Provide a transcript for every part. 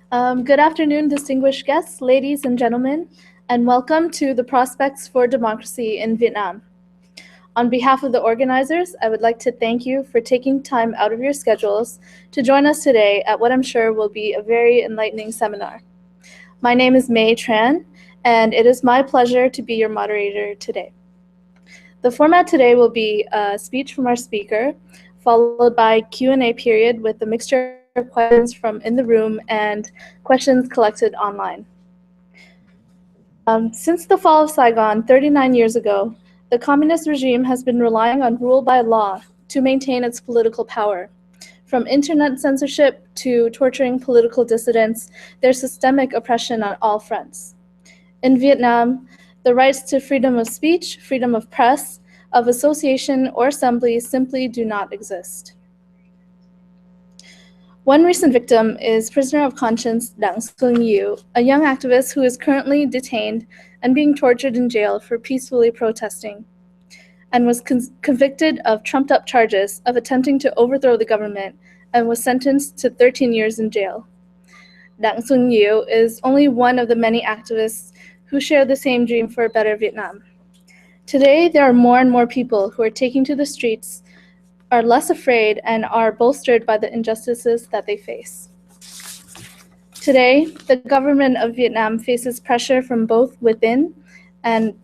Good afternoon, distinguished guests, ladies and gentlemen, and welcome to the Prospects for Democracy in Vietnam. On behalf of the organizers, I would like to thank you for taking time out of your schedules to join us today at what I'm sure will be a very enlightening seminar. My name is May Tran, and it is my pleasure to be your moderator today. The format today will be a speech from our speaker, followed by Q&A period with a mixture of questions from in the room and questions collected online. Since the fall of Saigon 39 years ago, the communist regime has been relying on rule by law to maintain its political power. From internet censorship to torturing political dissidents, there's systemic oppression on all fronts. In Vietnam, the rights to freedom of speech, freedom of press, of association, or assembly simply do not exist. One recent victim is prisoner of conscience Dang Sung Yu, a young activist who is currently detained and being tortured in jail for peacefully protesting, and was convicted of trumped-up charges of attempting to overthrow the government and was sentenced to 13 years in jail. Dang Sung Yu is only one of the many activists who share the same dream for a better Vietnam. Today, there are more and more people who are taking to the streets, are less afraid, and are bolstered by the injustices that they face. Today, the government of Vietnam faces pressure from both within and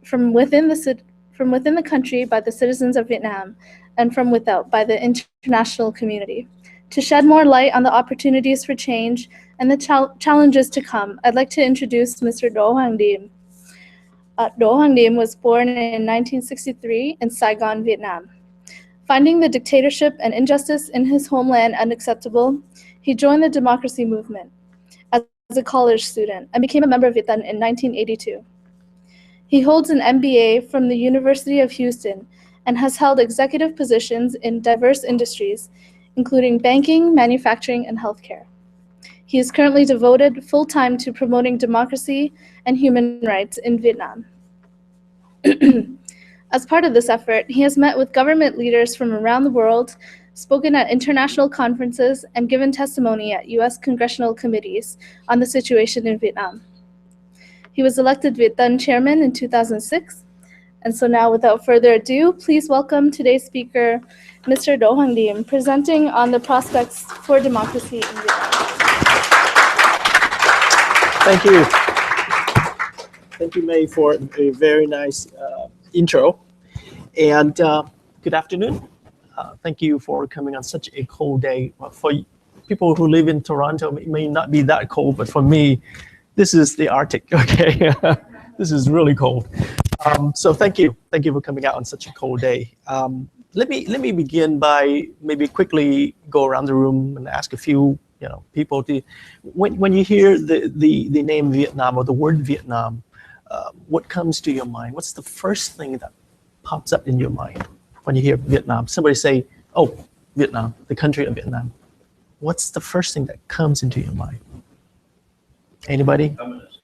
from within the country by the citizens of Vietnam and from without by the international community. To shed more light on the opportunities for change and the challenges to come, I'd like to introduce Mr. Do Hoang Diem. Do Hoang Diem was born in 1963 in Saigon, Vietnam. Finding the dictatorship and injustice in his homeland unacceptable, he joined the democracy movement as a college student and became a member of Viet Thanh in 1982. He holds an MBA from the University of Houston and has held executive positions in diverse industries, including banking, manufacturing, and healthcare. He is currently devoted full-time to promoting democracy and human rights in Vietnam. As part of this effort, he has met with government leaders from around the world, spoken at international conferences, and given testimony at U.S. congressional committees on the situation in Vietnam. He was elected Viet Thanh chairman in 2006, and so now, without further ado, please welcome today's speaker, Mr. Do Hoang Diem, presenting on the prospects for democracy in Vietnam. Thank you. Thank you, May, for a very nice intro. And good afternoon. Thank you for coming on such a cold day. For people who live in Toronto, it may not be that cold, but for me, this is the Arctic, okay? This is really cold. So thank you. Thank you for coming out on such a cold day. Let me begin by maybe quickly go around the room and ask a few people to, when you hear the name Vietnam or the word Vietnam, what comes to your mind? What's the first thing that pops up in your mind when you hear Vietnam? Somebody say, oh, Vietnam, the country of Vietnam. What's the first thing that comes into your mind? Anybody? Communist.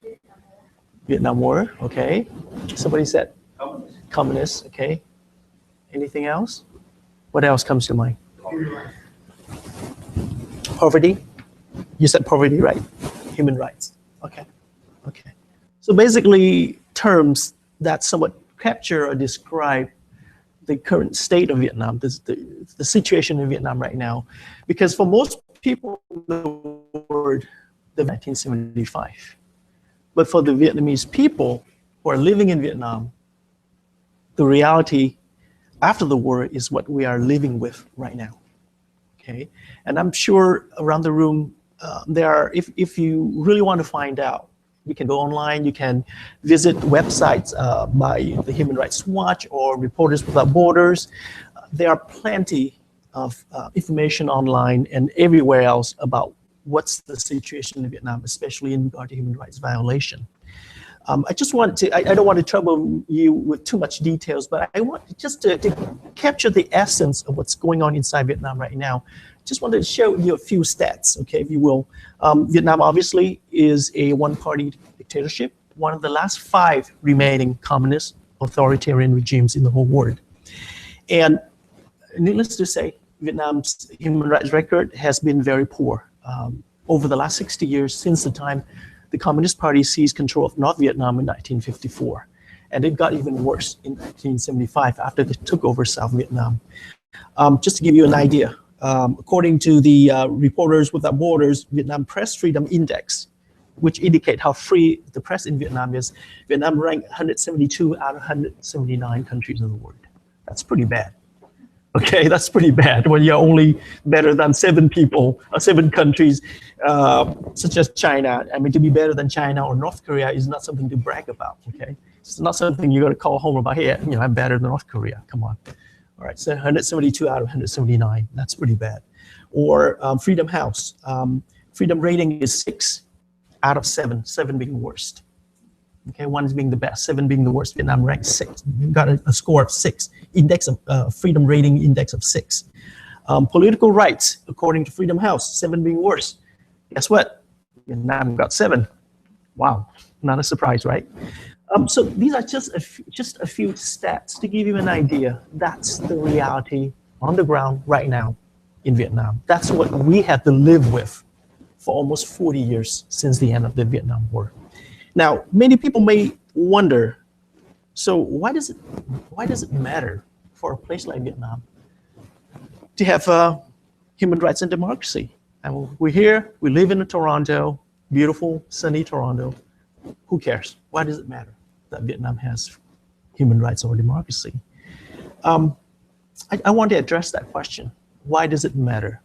Vietnam War, okay. Somebody said? Communist. Communist, okay. Anything else? What else comes to mind? Poverty? You said poverty, right? Human rights, okay. Okay. So basically, terms that somewhat capture or describe the current state of Vietnam, the situation in Vietnam right now. Because for most people, the word, the 1975. But for the Vietnamese people who are living in Vietnam, the reality after the war is what we are living with right now, okay? And I'm sure around the room, there are, if you really want to find out, you can go online, you can visit websites by the Human Rights Watch or Reporters Without Borders. There are plenty of information online and everywhere else about what's the situation in Vietnam, especially in regard to human rights violation. I just want to, I don't want to trouble you with too much details, but I want just to capture the essence of what's going on inside Vietnam right now. Just wanted to show you a few stats, okay, if you will. Vietnam obviously is a one-party dictatorship, one of the last 5 remaining communist authoritarian regimes in the whole world. And needless to say, Vietnam's human rights record has been very poor. over the last 60 years since the time the Communist Party seized control of North Vietnam in 1954. And it got even worse in 1975 after they took over South Vietnam. Just to give you an idea, according to the Reporters Without Borders Vietnam Press Freedom Index, which indicate how free the press in Vietnam is, Vietnam ranked 172 out of 179 countries in the world. That's pretty bad. Okay, that's pretty bad when you're only better than 7 countries, such as China. I mean, to be better than China or North Korea is not something to brag about, okay? It's not something you got to call home about, here, you know, I'm better than North Korea, come on. All right, so 172 out of 179, that's pretty bad. Or Freedom House, freedom rating is 6 out of 7, 7 being worst. Okay, 1 is being the best, 7 being the worst. Vietnam ranked 6. You've got a score of 6. Index of freedom rating index of 6. Political rights, according to Freedom House, 7 being worst. Guess what? Vietnam got 7. Wow, not a surprise, right? So these are just a few stats to give you an idea. That's the reality on the ground right now in Vietnam. That's what we have to live with for almost 40 years since the end of the Vietnam War. Now, many people may wonder, so why does it matter for a place like Vietnam to have human rights and democracy? And we're here, we live in Toronto, beautiful, sunny Toronto. Who cares? Why does it matter that Vietnam has human rights or democracy? I want to address that question. Why does it matter?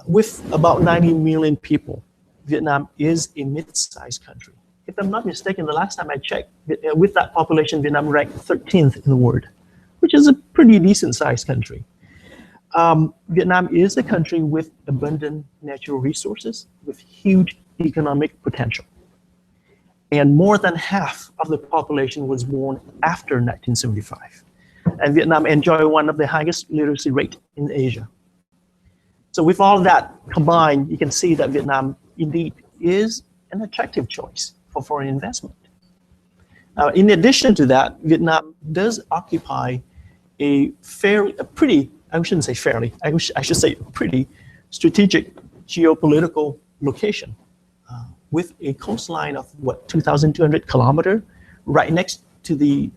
With about 90 million people, Vietnam is a mid-sized country. If I'm not mistaken, the last time I checked, with that population, Vietnam ranked 13th in the world, which is a pretty decent-sized country. Vietnam is a country with abundant natural resources, with huge economic potential. And more than half of the population was born after 1975. And Vietnam enjoys one of the highest literacy rates in Asia. So with all that combined, you can see that Vietnam indeed is an attractive choice for foreign investment. In addition to that, Vietnam does occupy a pretty, I shouldn't say fairly, I should say pretty strategic geopolitical location with a coastline of, 2,200 kilometers, right next to the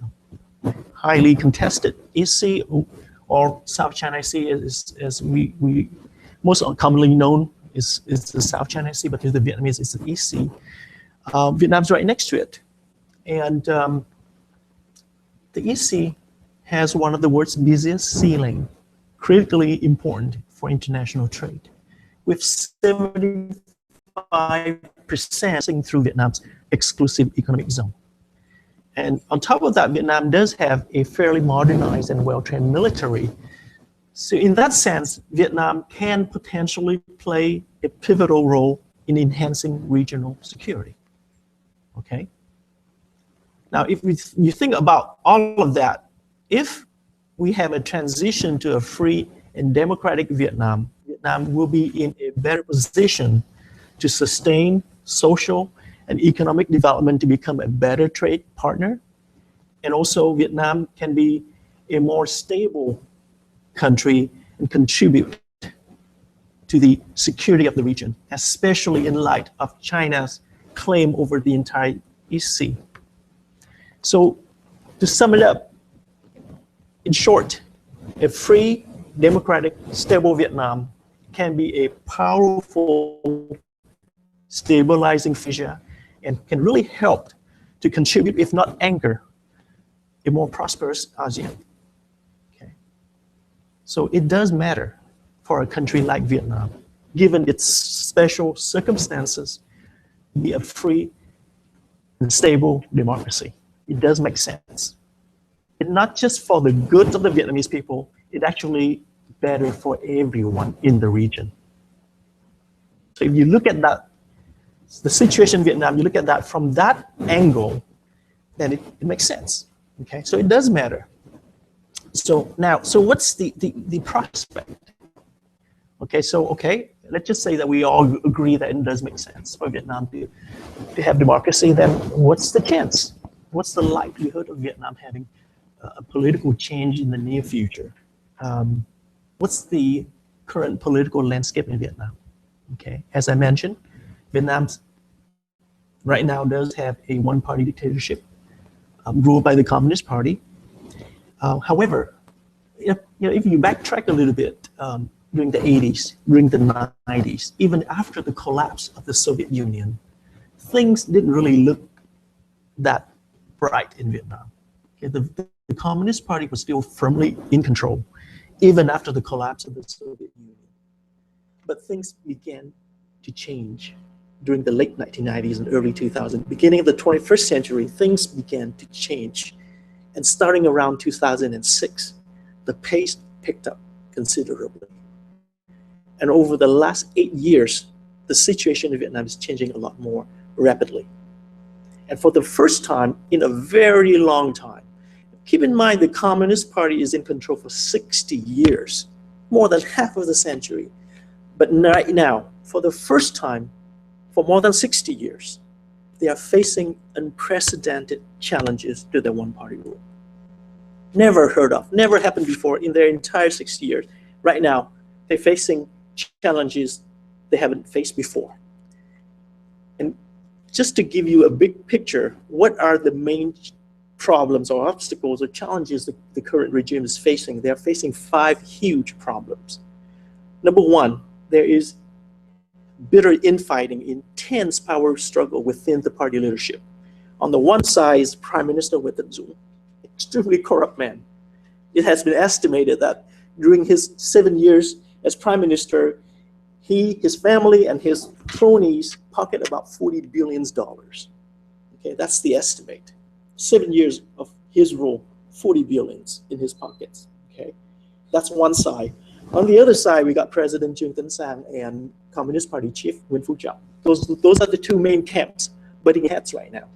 highly contested East Sea or South China Sea, as we most commonly known is the South China Sea, but to the Vietnamese, it's the East Sea. Vietnam's right next to it. And the East Sea has one of the world's busiest sea lanes, critically important for international trade, with 75% passing through Vietnam's exclusive economic zone. And on top of that, Vietnam does have a fairly modernized and well-trained military. So in that sense, Vietnam can potentially play a pivotal role in enhancing regional security. Okay? Now, if you think about all of that, if we have a transition to a free and democratic Vietnam, Vietnam will be in a better position to sustain social and economic development, to become a better trade partner. And also Vietnam can be a more stable country and contribute to the security of the region, especially in light of China's claim over the entire East Sea. So to sum it up, in short, a free, democratic, stable Vietnam can be a powerful, stabilizing fissure and can really help to contribute, if not anchor, a more prosperous ASEAN. Okay. So it does matter for a country like Vietnam, given its special circumstances, be a free and stable democracy. It does make sense. It's not just for the good of the Vietnamese people, it's actually better for everyone in the region. So if you look at that, the situation in Vietnam, you look at that from that angle, then it makes sense. Okay, so it does matter. So now, so what's the prospect? Okay, so let's just say that we all agree that it does make sense for Vietnam to have democracy. Then what's the chance? What's the likelihood of Vietnam having a political change in the near future? What's the current political landscape in Vietnam? Okay, as I mentioned, Vietnam right now does have a one-party dictatorship ruled by the Communist Party. However, if you backtrack a little bit, during the 80s, during the 90s, even after the collapse of the Soviet Union, things didn't really look that bright in Vietnam. Okay, the Communist Party was still firmly in control, even after the collapse of the Soviet Union. But things began to change during the late 1990s and early 2000s. Beginning of the 21st century, things began to change. And starting around 2006, the pace picked up considerably. And over the last 8 years, the situation in Vietnam is changing a lot more rapidly. And for the first time in a very long time, keep in mind the Communist Party is in control for 60 years, more than half of the century. But right now, for the first time, for more than 60 years, they are facing unprecedented challenges to their one-party rule. Never heard of, never happened before in their entire 60 years. Right now, they're facing challenges they haven't faced before. And just to give you a big picture, what are the main problems or obstacles or challenges the current regime is facing? They're facing 5 huge problems. Number one, there is bitter infighting, intense power struggle within the party leadership. On the one side is Prime Minister Nguyễn Tấn Dũng, extremely corrupt man. It has been estimated that during his 7 years as Prime Minister, he, his family, and his cronies pocket about $40 billion. Okay, that's the estimate. 7 years of his rule, 40 billions in his pockets. Okay, that's one side. On the other side, we got President Trương Tấn Sang and Communist Party chief Nguyễn Phú Trọng. Those are the two main camps butting heads right now.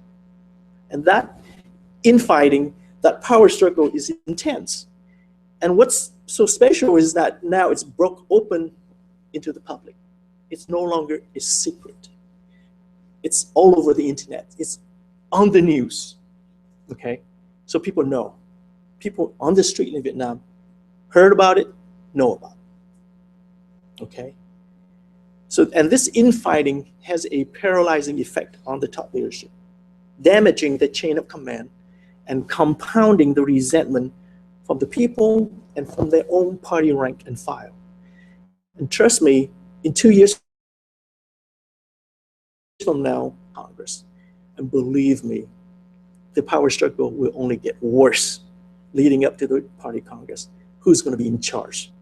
And that infighting, that power struggle is intense. And what's so special is that now it's broke open into the public. It's no longer a secret. It's all over the internet. It's on the news. Okay? So people know. People on the street in Vietnam heard about it, know about it. Okay? So, and this infighting has a paralyzing effect on the top leadership, damaging the chain of command and compounding the resentment from the people and from their own party rank and file. And trust me, in 2 years from now, Congress, and believe me, the power struggle will only get worse leading up to the party Congress. Who's going to be in charge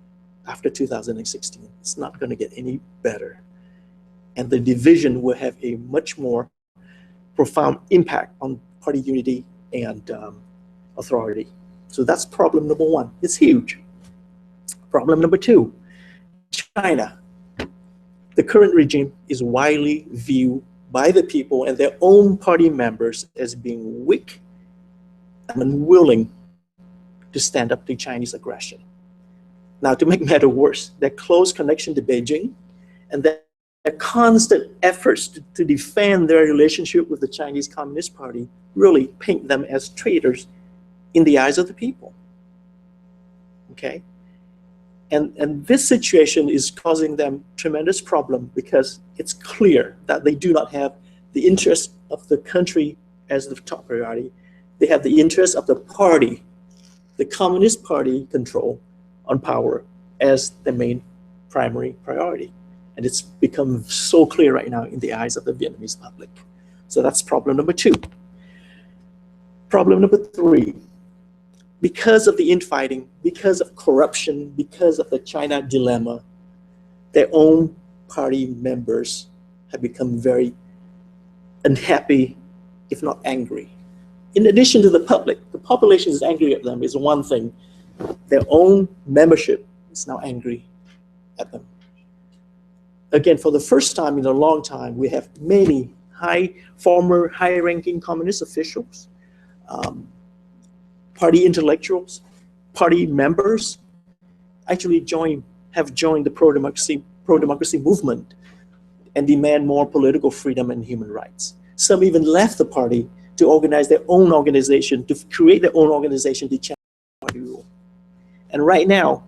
after 2016? It's not going to get any better. And the division will have a much more profound impact on party unity and authority. So that's problem number one. It's huge. Problem number two, China. The current regime is widely viewed by the people and their own party members as being weak and unwilling to stand up to Chinese aggression. Now, to make matters worse, their close connection to Beijing and their constant efforts to defend their relationship with the Chinese Communist Party really paint them as traitors in the eyes of the people. Okay? And this situation is causing them tremendous problem because it's clear that they do not have the interest of the country as the top priority. They have the interest of the party, the Communist Party control on power as the main primary priority. And it's become so clear right now in the eyes of the Vietnamese public. So that's problem number two. Problem number three. Because of the infighting, because of corruption, because of the China dilemma, their own party members have become very unhappy, if not angry. In addition to the public, the population is angry at them is one thing. Their own membership is now angry at them. Again, for the first time in a long time, we have many former high-ranking communist officials, party intellectuals, party members actually have joined the pro-democracy movement and demand more political freedom and human rights. Some even left the party to organize their own organization, to create their own organization to challenge party rule. And right now,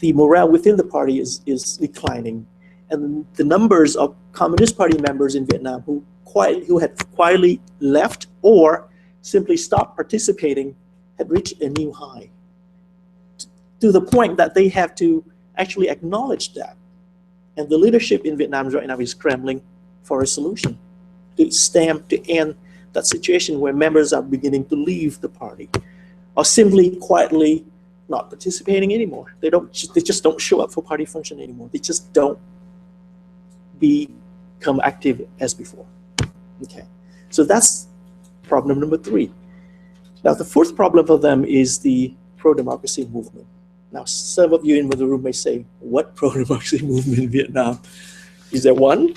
the morale within the party is declining, And the numbers of Communist Party members in Vietnam who had quietly left or simply stopped participating had reached a new high, to the point that they have to actually acknowledge that. And the leadership in Vietnam right now is scrambling for a solution to end that situation where members are beginning to leave the party or simply quietly not participating anymore. They just don't show up for party function anymore. They just don't become active as before. Okay, so that's problem number 3. Now the fourth problem for them is the pro-democracy movement. Now some of you in the room may say, what pro-democracy movement in Vietnam? Is there one?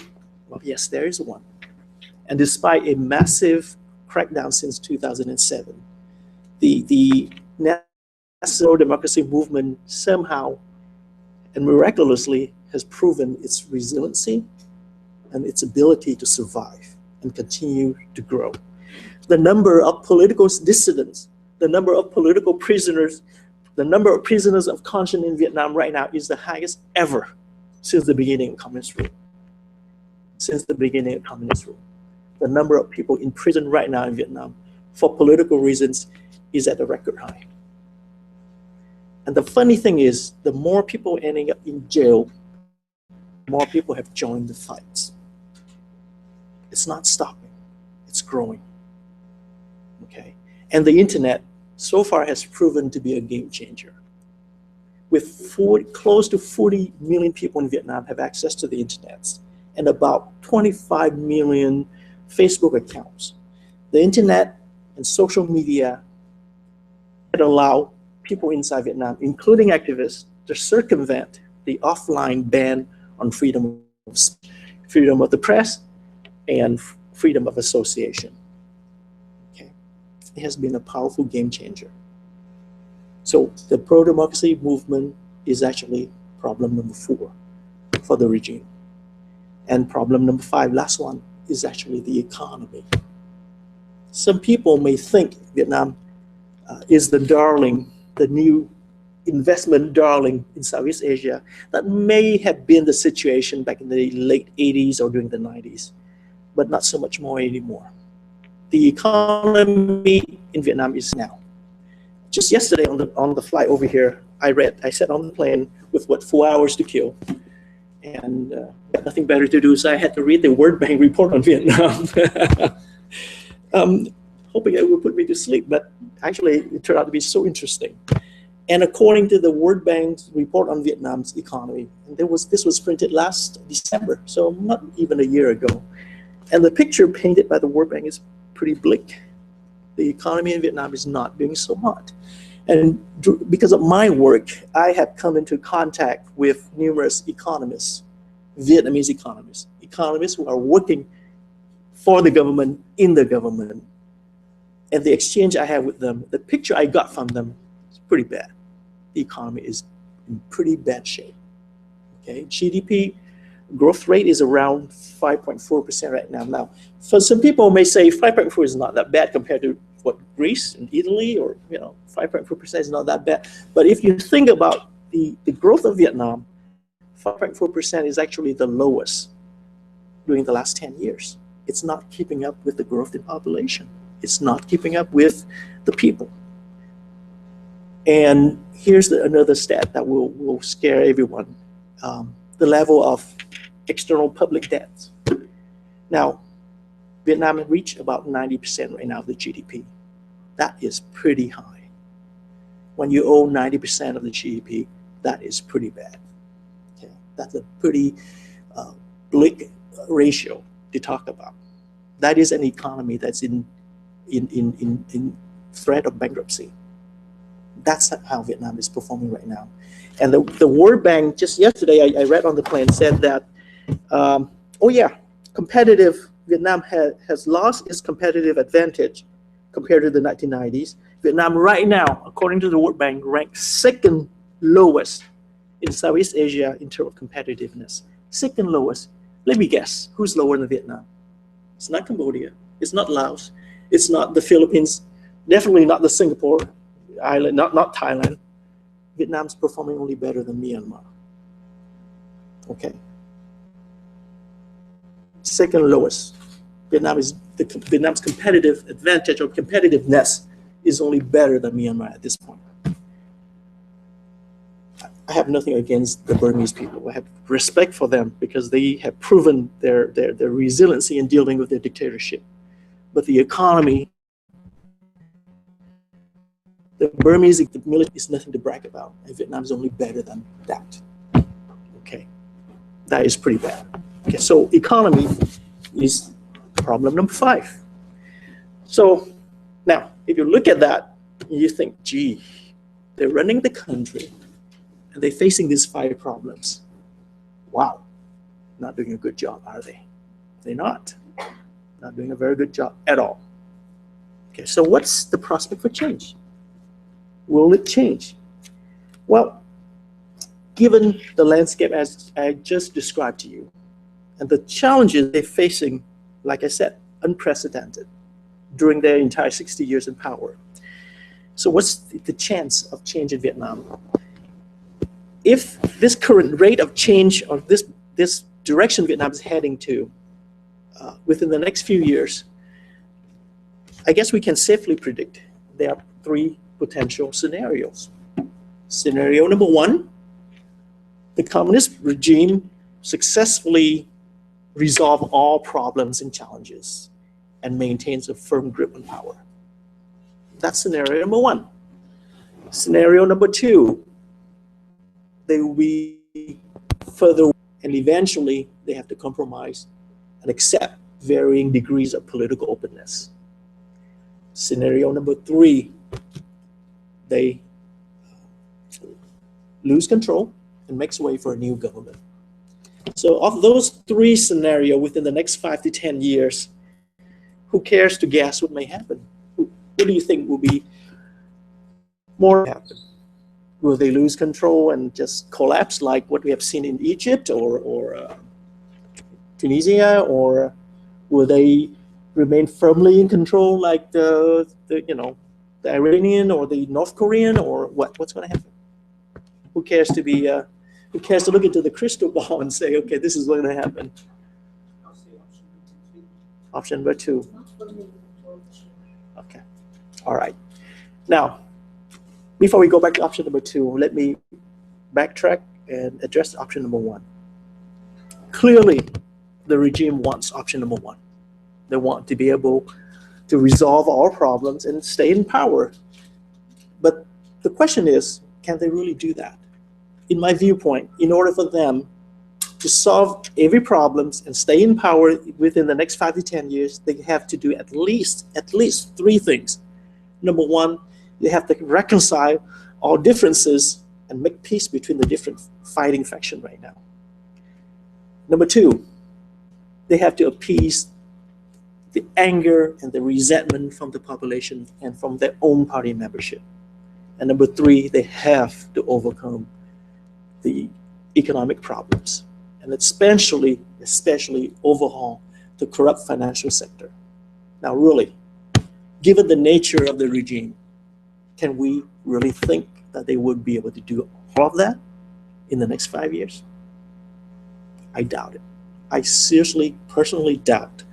Well, yes, there is one. And despite a massive crackdown since 2007, the national democracy movement somehow and miraculously has proven its resiliency and its ability to survive and continue to grow. The number of political dissidents, the number of political prisoners, the number of prisoners of conscience in Vietnam right now is the highest ever since the beginning of communist rule. Since the beginning of communist rule. The number of people in prison right now in Vietnam for political reasons is at a record high. And the funny thing is, the more people ending up in jail, the more people have joined the fights. It's not stopping, it's growing. Okay, and the internet so far has proven to be a game changer. With close to 40 million people in Vietnam have access to the internet, and about 25 million Facebook accounts. The internet and social media allow people inside Vietnam, including activists, to circumvent the offline ban on freedom of the press and freedom of association. Okay, it has been a powerful game changer. So the pro-democracy movement is actually problem number 4 for the regime. And problem number 5, last one, is actually the economy. Some people may think Vietnam is the darling, the new investment darling in Southeast Asia. That may have been the situation back in the late 80s or during the 90s, but not so much more anymore. The economy in Vietnam is now. Just yesterday on the flight over here, I sat on the plane with 4 hours to kill, and got nothing better to do, so I had to read the World Bank report on Vietnam. Hoping it would put me to sleep, but actually it turned out to be so interesting. And according to the World Bank's report on Vietnam's economy, and this was printed last December, so not even a year ago, and the picture painted by the World Bank is pretty bleak. The economy in Vietnam is not doing so hot. And because of my work, I have come into contact with numerous economists, Vietnamese economists who are working for the government, in the government. And the exchange I have with them, the picture I got from them is pretty bad. The economy is in pretty bad shape. Okay, GDP growth rate is around 5.4% right now. Now, for some people may say 5.4 is not that bad compared to what Greece and Italy, or 5.4% is not that bad. But if you think about the growth of Vietnam, 5.4% is actually the lowest during the last 10 years. It's not keeping up with the growth in population. It's not keeping up with the people. And here's another stat that will scare everyone. The level of external public debt. Now, Vietnam has reached about 90% right now of the GDP. That is pretty high. When you own 90% of the GDP, that is pretty bad. Okay, that's a pretty bleak ratio to talk about. That is an economy that's in threat of bankruptcy. That's how Vietnam is performing right now. And the World Bank, just yesterday, I read on the plane, said that, Vietnam has lost its competitive advantage compared to the 1990s. Vietnam right now, according to the World Bank, ranks second lowest in Southeast Asia in terms of competitiveness. Second lowest. Let me guess, who's lower than Vietnam? It's not Cambodia. It's not Laos. It's not the Philippines. Definitely not the Singapore island, not Thailand. Vietnam's performing only better than Myanmar. Okay. second lowest. Vietnam's competitive advantage or competitiveness is only better than Myanmar at this point. I have nothing against the Burmese people. I have respect for them because they have proven their resiliency in dealing with their dictatorship. But the economy, the Burmese military is nothing to brag about, and Vietnam is only better than that. Okay, that is pretty bad. Okay, so economy is problem number 5. So now, if you look at that, you think, gee, they're running the country, and they're facing these 5 problems. Wow, not doing a good job, are they? They're not. Not doing a very good job at all. Okay, so what's the prospect for change? Will it change? Well, given the landscape as I just described to you, and the challenges they're facing, like I said, unprecedented during their entire 60 years in power. So what's the chance of change in Vietnam? If this current rate of change, or this direction Vietnam is heading to within the next few years, I guess we can safely predict there are 3 potential scenarios. Scenario number 1, the communist regime successfully resolve all problems and challenges and maintains a firm grip on power. That's scenario number 1. Scenario number 2, they will be further, and eventually they have to compromise and accept varying degrees of political openness. Scenario number 3, they lose control and makes way for a new government. So of those 3 scenarios within the next 5 to 10 years, who cares to guess what may happen? What do you think will be more happen? Will they lose control and just collapse like what we have seen in Egypt or Tunisia, or will they remain firmly in control like the Iranian or the North Korean, or what's going to happen? Who cares to be who cares to look into the crystal ball and say, okay, this is going to happen? I'll say Option number 2. Okay. All right. Now, before we go back to option number 2, let me backtrack and address option number 1. Clearly, the regime wants option number 1. They want to be able to resolve all problems and stay in power. But the question is, can they really do that? In my viewpoint, in order for them to solve every problem and stay in power within the next 5 to 10 years, they have to do at least 3 things. Number 1, they have to reconcile all differences and make peace between the different fighting factions right now. Number 2, they have to appease the anger and the resentment from the population and from their own party membership. And number 3, they have to overcome the economic problems, and especially overhaul the corrupt financial sector. Now, really, given the nature of the regime, can we really think that they would be able to do all of that in the next 5 years? I doubt it. I seriously, personally doubt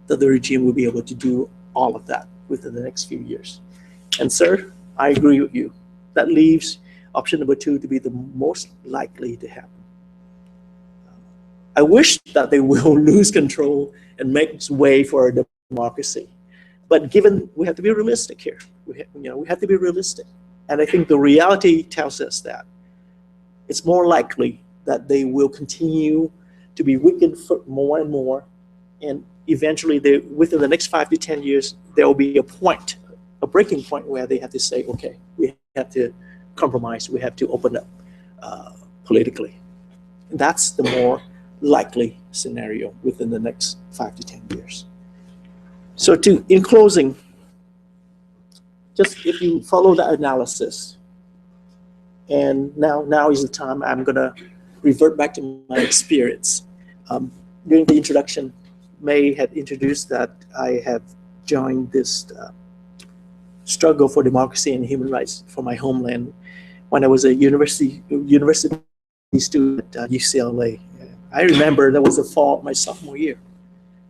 that the regime will be able to do all of that within the next few years. And sir, I agree with you. That leaves option number 2 to be the most likely to happen. I wish that they will lose control and make way for a democracy. But given, we have to be realistic here. We have to be realistic. And I think the reality tells us that it's more likely that they will continue to be weakened more and more. And eventually, within the next 5 to 10 years, there will be a breaking point where they have to say, okay, we have to compromise, we have to open up politically. And that's the more likely scenario within the next 5 to 10 years. So in closing, just if you follow that analysis, and now is the time I'm gonna revert back to my experience. During the introduction, May had introduced that I have joined this struggle for democracy and human rights for my homeland when I was a university student at UCLA. I remember that was the fall of my sophomore year.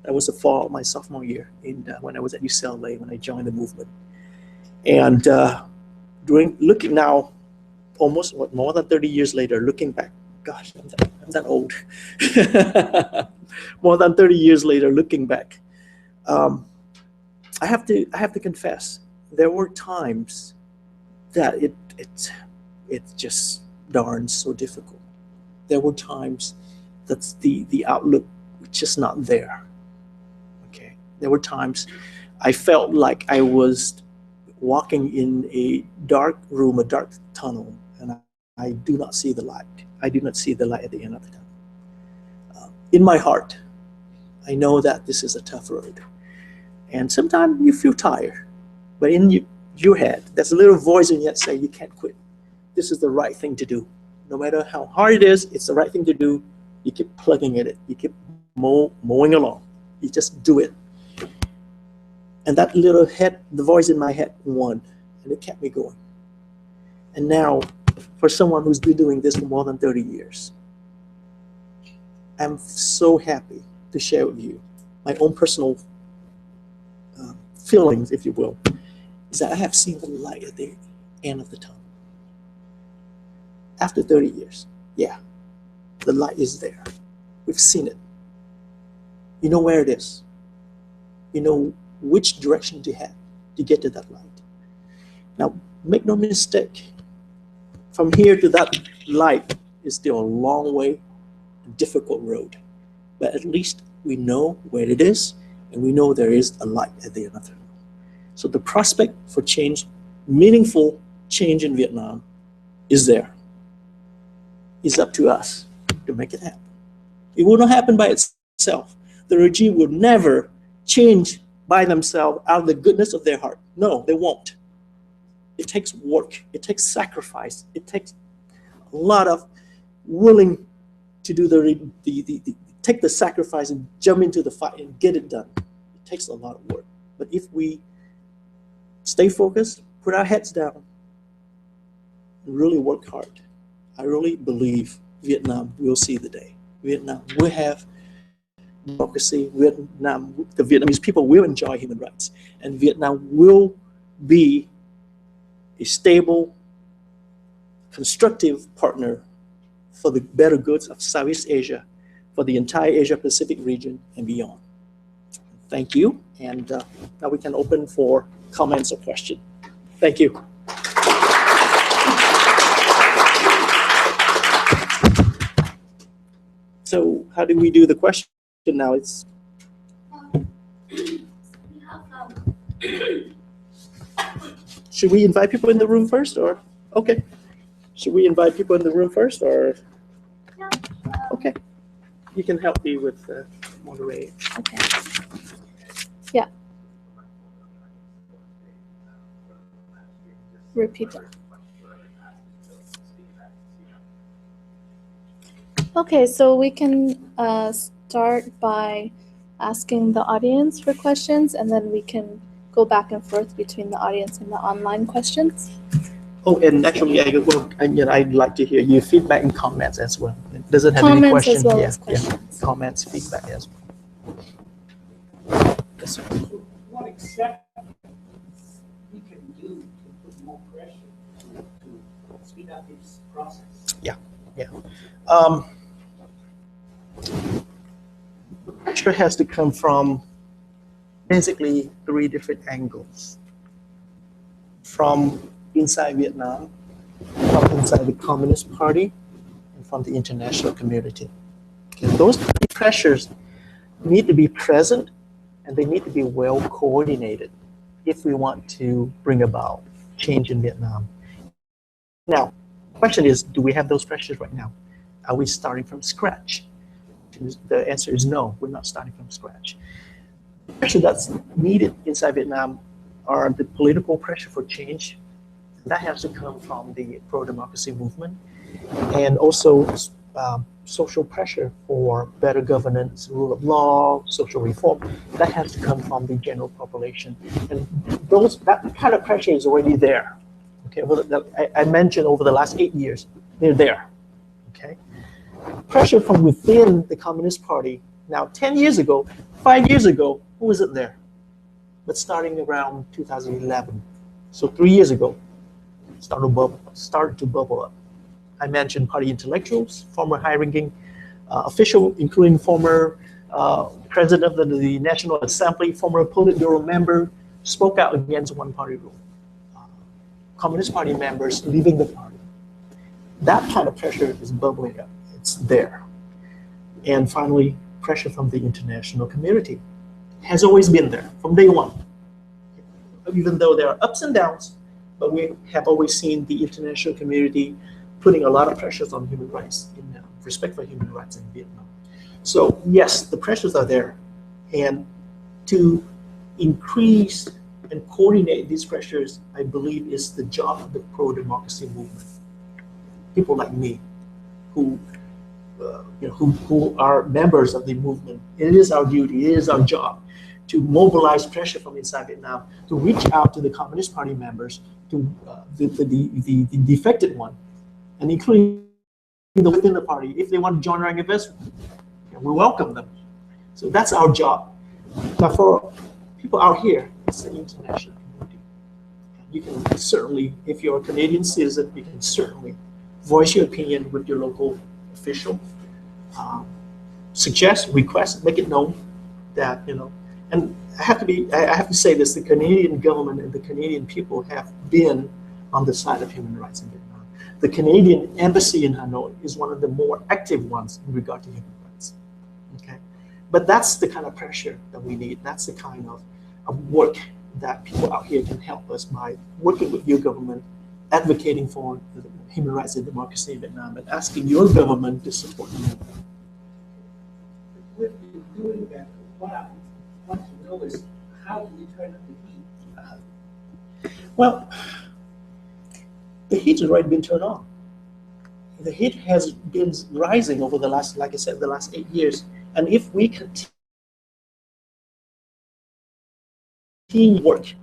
That was the fall of my sophomore year when I was at UCLA when I joined the movement. And looking now, almost more than 30 years later, looking back, gosh, I'm that old. More than 30 years later, looking back, I have to confess, there were times that it just darn so difficult. There were times that the outlook was just not there. Okay, there were times I felt like I was walking in a dark room, a dark tunnel, and I do not see the light. I do not see the light at the end of the tunnel. In my heart, I know that this is a tough road. And sometimes you feel tired, but in your head, there's a little voice in your head saying you can't quit. This is the right thing to do. No matter how hard it is, it's the right thing to do. You keep plugging at it. You keep mowing along. You just do it. And that little the voice in my head won, and it kept me going. And now, for someone who's been doing this for more than 30 years, I'm so happy to share with you my own personal feelings, if you will, is that I have seen the light at the end of the tunnel. After 30 years, yeah, the light is there. We've seen it. You know where it is. You know which direction to head to get to that light. Now, make no mistake, from here to that light is still a long way, a difficult road. But at least we know where it is, and we know there is a light at the end of the tunnel. So the prospect for change, meaningful change in Vietnam, is there. It's up to us to make it happen. It will not happen by itself. The regime will never change by themselves out of the goodness of their heart. No, they won't. It takes work. It takes sacrifice. It takes a lot of willing to do take the sacrifice and jump into the fight and get it done. It takes a lot of work. But if we stay focused, put our heads down, and really work hard, I really believe Vietnam will see the day. Vietnam will have democracy. Vietnam, the Vietnamese people will enjoy human rights. And Vietnam will be a stable, constructive partner for the better goods of Southeast Asia, for the entire Asia-Pacific region and beyond. Thank you. And now we can open for comments or questions. Thank you. So how do we do the question now? It's should we invite people in the room first, or okay? Should we invite people in the room first, or okay? You can help me with moderating. Okay. Yeah. Repeat that. Okay, so we can start by asking the audience for questions, and then we can go back and forth between the audience and the online questions. Oh, and actually, I'd like to hear your feedback and comments as well. It doesn't have Comments any questions. as well as questions. Yeah. Comments, feedback as well. Yes, sir. What exactly we can do to put more pressure to speed up this process? Yeah. Pressure has to come from basically 3 different angles. From inside Vietnam, from inside the Communist Party, and from the international community. Okay, those 3 pressures need to be present, and they need to be well coordinated if we want to bring about change in Vietnam. Now, the question is, do we have those pressures right now? Are we starting from scratch? The answer is no, we're not starting from scratch. The pressure that's needed inside Vietnam are the political pressure for change. That has to come from the pro-democracy movement, and also social pressure for better governance, rule of law, social reform. That has to come from the general population, and that kind of pressure is already there. Okay, well, I mentioned over the last 8 years, they're there. Okay, pressure from within the Communist Party. Now, 10 years ago, 5 years ago, who was it there? But starting around 2011, so 3 years ago, started to bubble up. I mentioned party intellectuals, former high-ranking official, including former president of the National Assembly, former Politburo member, spoke out against one-party rule. Communist Party members leaving the party. That kind of pressure is bubbling up. It's there. And finally, pressure from the international community has always been there from day one. Even though there are ups and downs, but we have always seen the international community putting a lot of pressures on human rights, in respect for human rights in Vietnam. So yes, the pressures are there. And to increase and coordinate these pressures, I believe, is the job of the pro-democracy movement. People like me, who are members of the movement, it is our duty, it is our job to mobilize pressure from inside Vietnam, to reach out to the Communist Party members, to the defected one, and including within the party. If they want to join our investment, we welcome them. So that's our job. Now, for people out here, it's the international community. You can certainly, if you're a Canadian citizen, you can certainly voice your opinion with your local official. Suggest, request, make it known that, and I have to say this, the Canadian government and the Canadian people have been on the side of human rights in Vietnam. The Canadian embassy in Hanoi is one of the more active ones in regard to human rights. Okay, but that's the kind of pressure that we need. That's the kind of work that people out here can help us by working with your government, advocating for the human rights and democracy in Vietnam, and asking your government to support them. With doing that, what I want to know is how do we turn up the heat? Well, the heat has already been turned on. The heat has been rising over the last, like I said, the last 8 years. And if we continue work,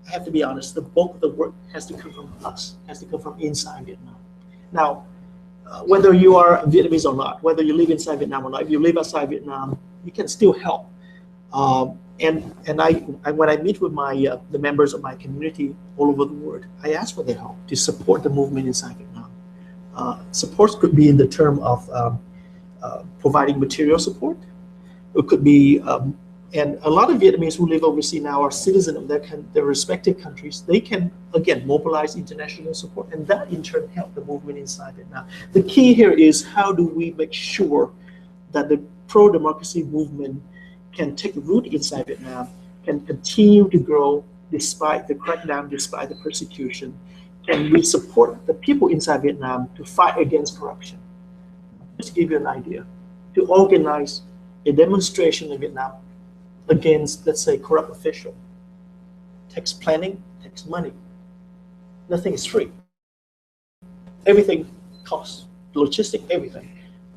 I have to be honest, the bulk of the work has to come from us, has to come from inside Vietnam. Now, whether you are Vietnamese or not, whether you live inside Vietnam or not, if you live outside Vietnam, you can still help. And when I meet with the members of my community all over the world, I ask for their help to support the movement inside Vietnam. Support could be in the term of providing material support. It could be, and a lot of Vietnamese who live overseas now are citizens of their respective countries. They can, again, mobilize international support, and that in turn help the movement inside Vietnam. The key here is how do we make sure that the pro-democracy movement can take root inside Vietnam, can continue to grow despite the crackdown, despite the persecution. Can we support the people inside Vietnam to fight against corruption? Just to give you an idea, to organize a demonstration in Vietnam against, let's say, corrupt official, takes planning, takes money. Nothing is free. Everything costs, logistic, everything.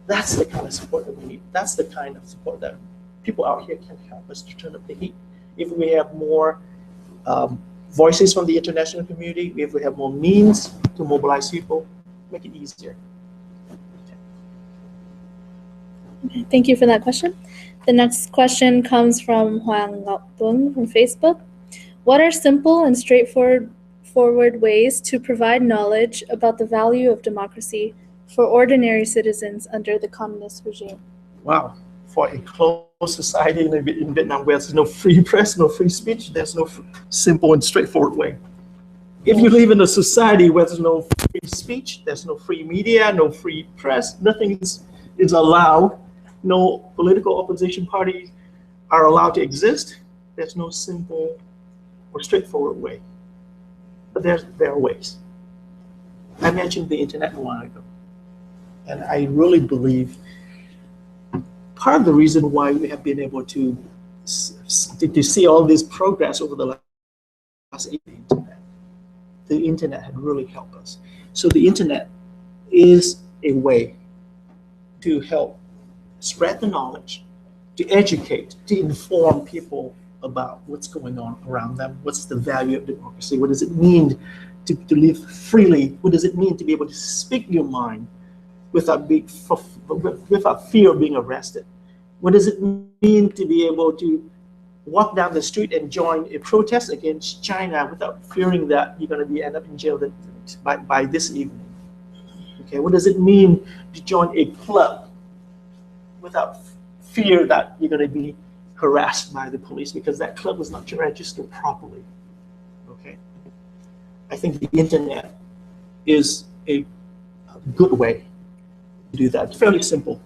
That's the kind of support that we need. That's the kind of support that people out here can help us to turn up the heat. If we have more voices from the international community, if we have more means to mobilize people, make it easier. Okay, thank you for that question. The next question comes from Hoàng Ngọc Tuấn from Facebook. What are simple and straightforward ways to provide knowledge about the value of democracy for ordinary citizens under the communist regime? Wow. For a closed society in Vietnam where there's no free press, no free speech, there's no simple and straightforward way. If you live in a society where there's no free speech, there's no free media, no free press, nothing is allowed, no political opposition parties are allowed to exist, there's no simple or straightforward way. But there are ways. I mentioned the internet a while ago, and I really believe part of the reason why we have been able to see all this progress over the last 8 years, the internet had really helped us. So the internet is a way to help spread the knowledge, to educate, to inform people about what's going on around them, what's the value of democracy, what does it mean to live freely, what does it mean to be able to speak your mind without fear of being arrested. What does it mean to be able to walk down the street and join a protest against China without fearing that you're going to end up in jail by this evening? Okay, what does it mean to join a club without fear that you're going to be harassed by the police because that club was not registered properly? Okay, I think the internet is a good way to do that. It's fairly simple.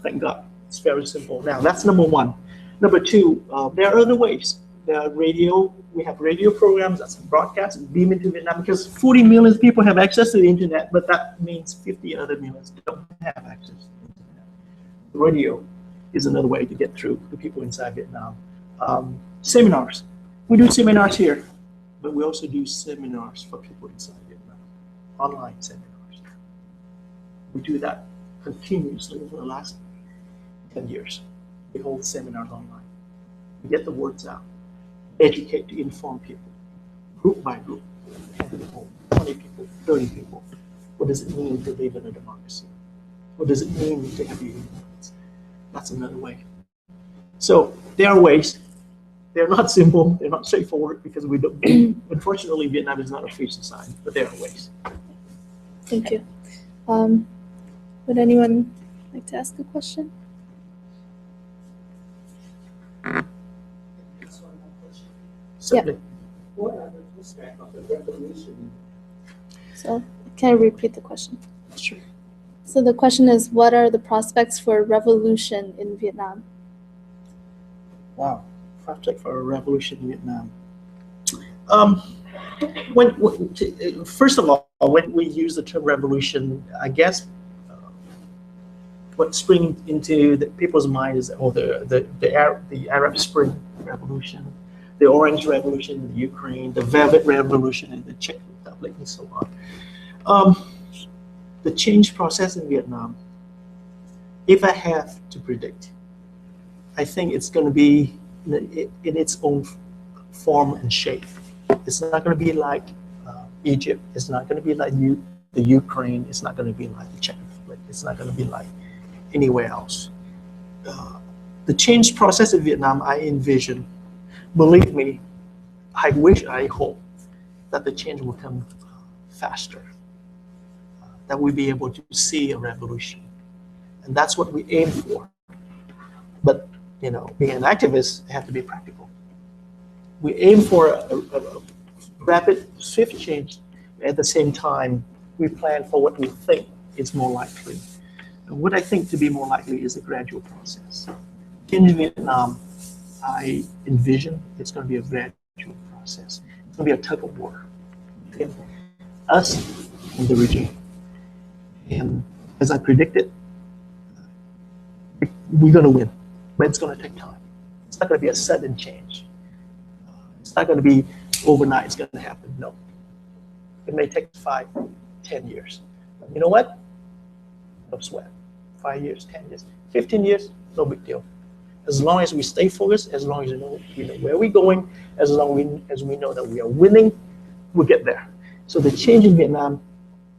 Thank God, it's very simple. Now that's number one. Number two, there are other ways. There are radio. We have radio programs that's broadcast and beam into Vietnam because 40 million people have access to the internet, but that means 50 other millions don't have access to the internet. Radio is another way to get through to people inside Vietnam. Seminars. We do seminars here, but we also do seminars for people inside Vietnam, online seminars. We do that continuously over the last 10 years. We hold seminars online. We get the words out, educate to inform people, group by group, 10 people, 20 people, 30 people. What does it mean to live in a democracy? What does it mean to have human rights? That's another way. So there are ways. They're not simple. They're not straightforward because we don't. Unfortunately, Vietnam is not a free society, but there are ways. Thank you. Would anyone like to ask a question? Simply. What are the prospects of the revolution? So, can I repeat the question? Sure. So the question is, what are the prospects for revolution in Vietnam? Wow, prospect for a revolution in Vietnam. First of all, when we use the term revolution, I guess what springs into people's mind is the Arab Spring Revolution, the Orange Revolution in the Ukraine, the Velvet Revolution in the Czech Republic, and so on. The change process in Vietnam, if I have to predict, I think it's going to be in its own form and shape. It's not going to be like Egypt. It's not going to be like the Ukraine. It's not going to be like the Czech Republic. It's not going to be like anywhere else. The change process in Vietnam, I envision, believe me, I wish, I hope that the change will come faster, that we'll be able to see a revolution. And that's what we aim for. But, you know, being an activist, I have to be practical. We aim for a rapid, swift change. At the same time, we plan for what we think is more likely. And what I think to be more likely is a gradual process. In Vietnam, I envision it's going to be a gradual process. It's going to be a tug of war between us and the regime. And as I predicted, we're going to win, but it's going to take time. It's not going to be a sudden change. It's not going to be overnight, it's going to happen. No. It may take 5, 10 years. But you know what? No sweat. 5 years, 10 years, 15 years, no big deal. As long as we stay focused, as long as we know where we're going, as long as we know that we are winning, we'll get there. So the change in Vietnam,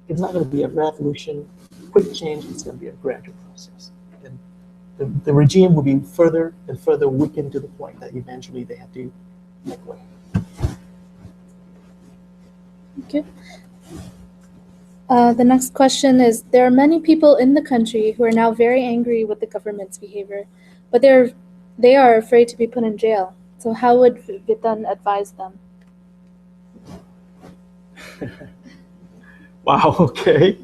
it's not going to be a revolution, quick change, it's going to be a gradual process. And the regime will be further and further weakened to the point that eventually they have to make way. Okay. The next question is, there are many people in the country who are now very angry with the government's behavior, but they are afraid to be put in jail. So how would Viet Thanh advise them? Wow, okay.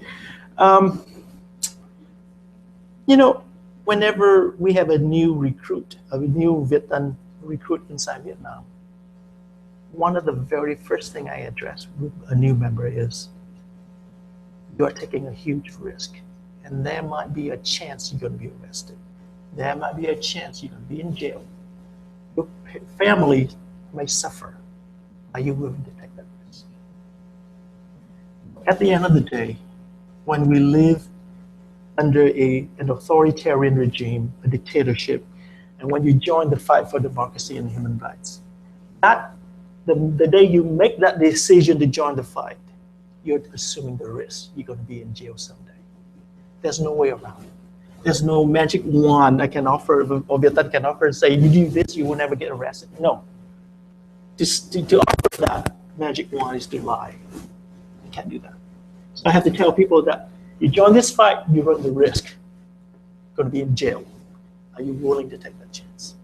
You know, whenever we have a new recruit, a new Viet Thanh recruit inside Vietnam, one of the very first thing I address with a new member is, you are taking a huge risk, and there might be a chance you're going to be arrested. There might be a chance you're going to be in jail. Your family may suffer. Are you willing to take that risk? At the end of the day, when we live under an authoritarian regime, a dictatorship, and when you join the fight for democracy and human rights, the day you make that decision to join the fight, you're assuming the risk you're going to be in jail someday. There's no way around it. There's no magic wand I can offer, or Vietnam can offer and say, you do this, you will never get arrested. No. To offer that magic wand is to lie. You can't do that. So I have to tell people that you join this fight, you run the risk. You're going to be in jail. Are you willing to take that chance?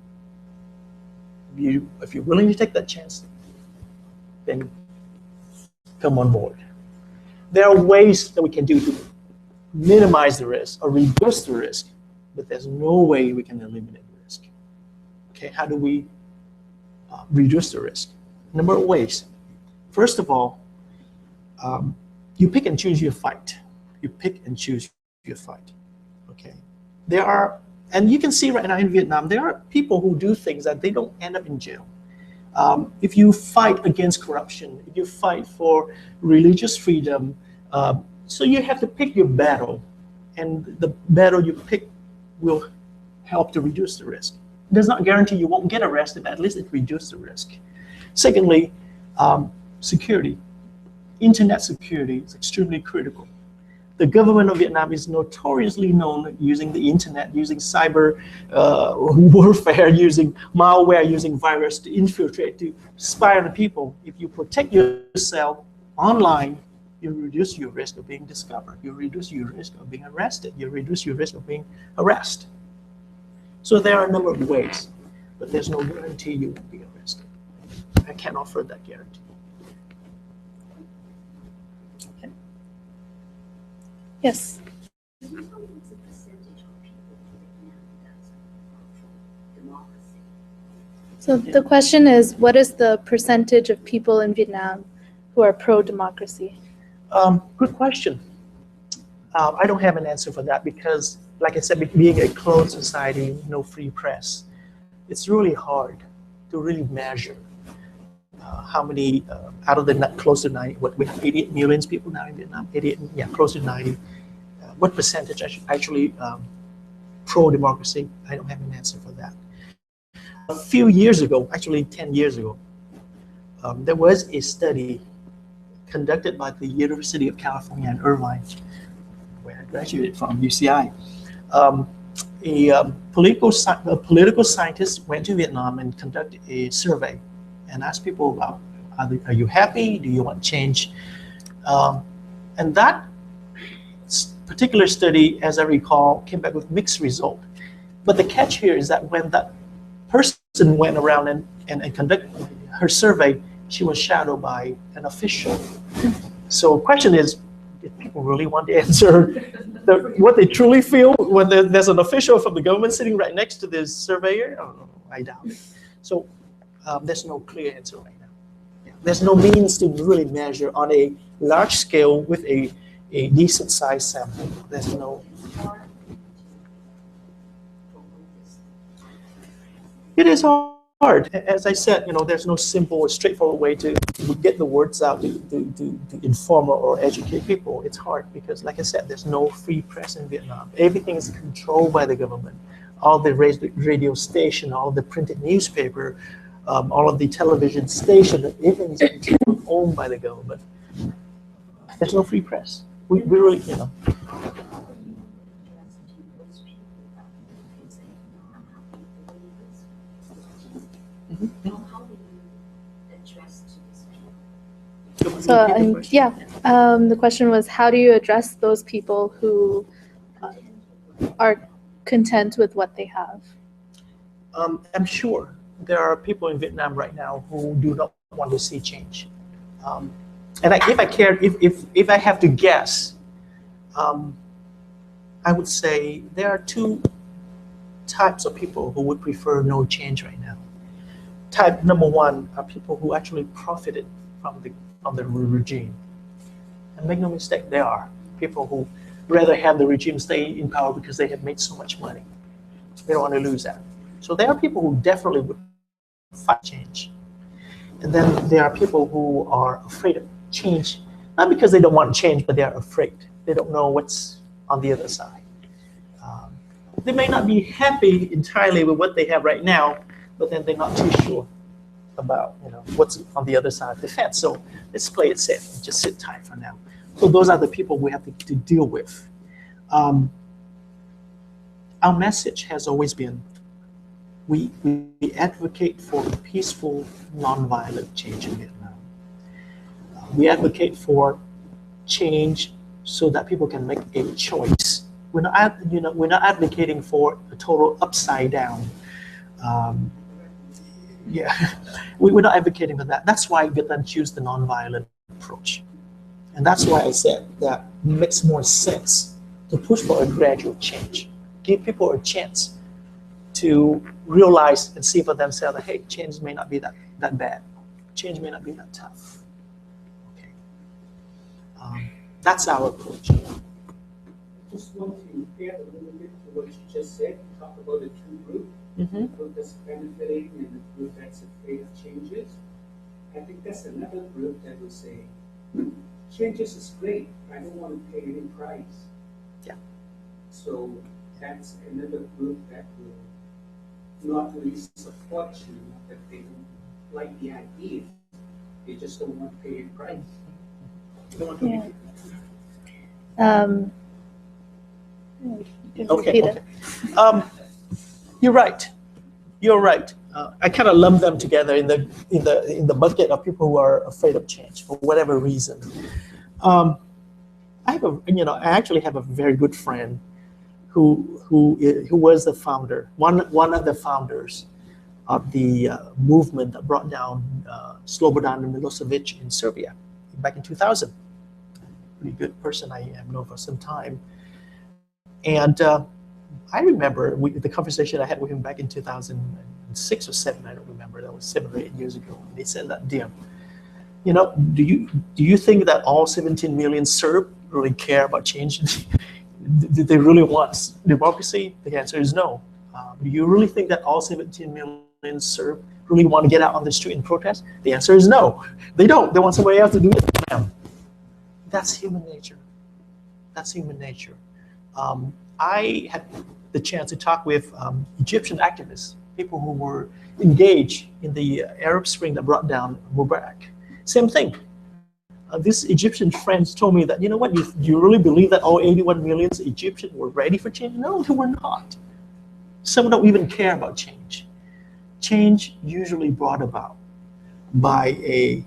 If you're willing to take that chance, then come on board. There are ways that we can do to minimize the risk or reduce the risk, but there's no way we can eliminate the risk. Okay, how do we reduce the risk? A number of ways. First of all, you pick and choose your fight. You pick and choose your fight. Okay, there are, and you can see right now in Vietnam, there are people who do things that they don't end up in jail. If you fight against corruption, if you fight for religious freedom, so you have to pick your battle, and the battle you pick will help to reduce the risk. It does not guarantee you won't get arrested, but at least it reduces the risk. Secondly, security. Internet security is extremely critical. The government of Vietnam is notoriously known using the internet, using cyber warfare, using malware, using virus to infiltrate, to spy on the people. If you protect yourself online, you reduce your risk of being discovered. You reduce your risk of being arrested. You reduce your risk of being harassed. So there are a number of ways, but there's no guarantee you will be arrested. I can't offer that guarantee. Okay. Yes. So the question is, what is the percentage of people in Vietnam who are pro-democracy? Good question. I don't have an answer for that because, like I said, being a closed society, no free press, it's really hard to really measure how many out of the close to 90, what we have 88 million people now in Vietnam, 88, yeah, close to 90. What percentage actually pro-democracy? I don't have an answer for that. A few years ago, actually 10 years ago, there was a study conducted by the University of California in Irvine, where I graduated from, UCI. A political scientist went to Vietnam and conducted a survey and asked people about, are you happy? Do you want change? And that particular study, as I recall, came back with mixed result. But the catch here is that when that person went around and conducted her survey, she was shadowed by an official. So the question is, did people really want to answer what they truly feel when there's an official from the government sitting right next to this surveyor? Oh, I doubt it. So there's no clear answer right now. Yeah. There's no means to really measure on a large scale with a decent sized sample. There's no. It is hard. As I said, there's no simple or straightforward way to get the words out to inform or educate people. It's hard because, like I said, there's no free press in Vietnam. Everything is controlled by the government. All the radio station, all the printed newspaper, all of the television station, everything is controlled, owned by the government. There's no free press. We really, So the question was, how do you address those people who are content with what they have? I'm sure there are people in Vietnam right now who do not want to see change. And if I have to guess, I would say there are two types of people who would prefer no change right now. Type number one are people who actually profited from the regime. And make no mistake, there are people who rather have the regime stay in power because they have made so much money. They don't want to lose that. So there are people who definitely would fight change. And then there are people who are afraid of change, not because they don't want change, but they are afraid. They don't know what's on the other side. They may not be happy entirely with what they have right now, but then they're not too sure about what's on the other side of the fence. So let's play it safe and just sit tight for now. So those are the people we have to deal with. our message has always been, we advocate for peaceful, nonviolent change in Vietnam. We advocate for change so that people can make a choice. We're not advocating for a total upside down. We're not advocating for that. That's why Vietnam choose the nonviolent approach, and that's why I said that makes more sense to push for a gradual change, give people a chance to realize and see for themselves that, hey, change may not be that bad, change may not be that tough. Okay, that's our approach. Just want to add a little bit to what you just said. You talked about the two groups, the group that's benefiting and the group that's afraid of changes. I think that's another group that will say, changes is great, I don't want to pay any price. Yeah. So that's another group that will not really support you, that they don't like the idea. They just don't want to pay any price. They don't want to Yeah. Okay. You're right. You're right. I kind of lump them together in the bucket of people who are afraid of change for whatever reason. I actually have a very good friend who was the founder, one of the founders of the movement that brought down Slobodan Milosevic in Serbia back in 2000. Pretty good person I have known for some time. And I remember the conversation I had with him back in 2006 or 7, I don't remember, that was 7 or 8 years ago. And he said that, "Dear, do you think that all 17 million Serbs really care about change? Do they really want democracy?" The answer is no. Do you really think that all 17 million Serbs really want to get out on the street and protest? The answer is no. They don't. They want somebody else to do it for them. That's human nature. That's human nature. I had the chance to talk with Egyptian activists, people who were engaged in the Arab Spring that brought down Mubarak. Same thing. These Egyptian friends told me that, you know what, you really believe that all 81 million Egyptians were ready for change? No, they were not. Some don't even care about change. Change usually brought about by a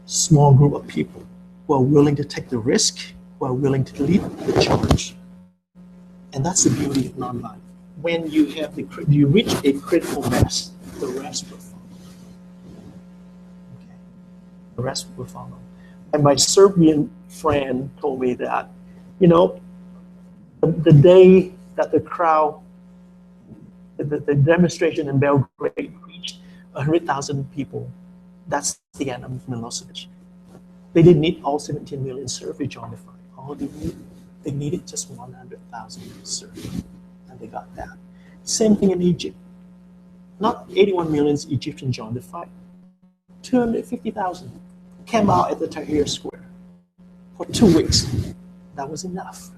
small group of people who are willing to take the risk, who are willing to lead the charge. And that's the beauty of nonviolence. When you reach a critical mass, the rest will follow. Okay. The rest will follow. And my Serbian friend told me that, the day that the crowd, the demonstration in Belgrade reached 100,000 people, that's the end of Milosevic. They didn't need all 17 million Serbs to join the fight. All they needed just 100,000 Serbs, and they got that. Same thing in Egypt. Not 81 million Egyptians joined the fight. 250,000 came out at the Tahrir Square for 2 weeks. That was enough.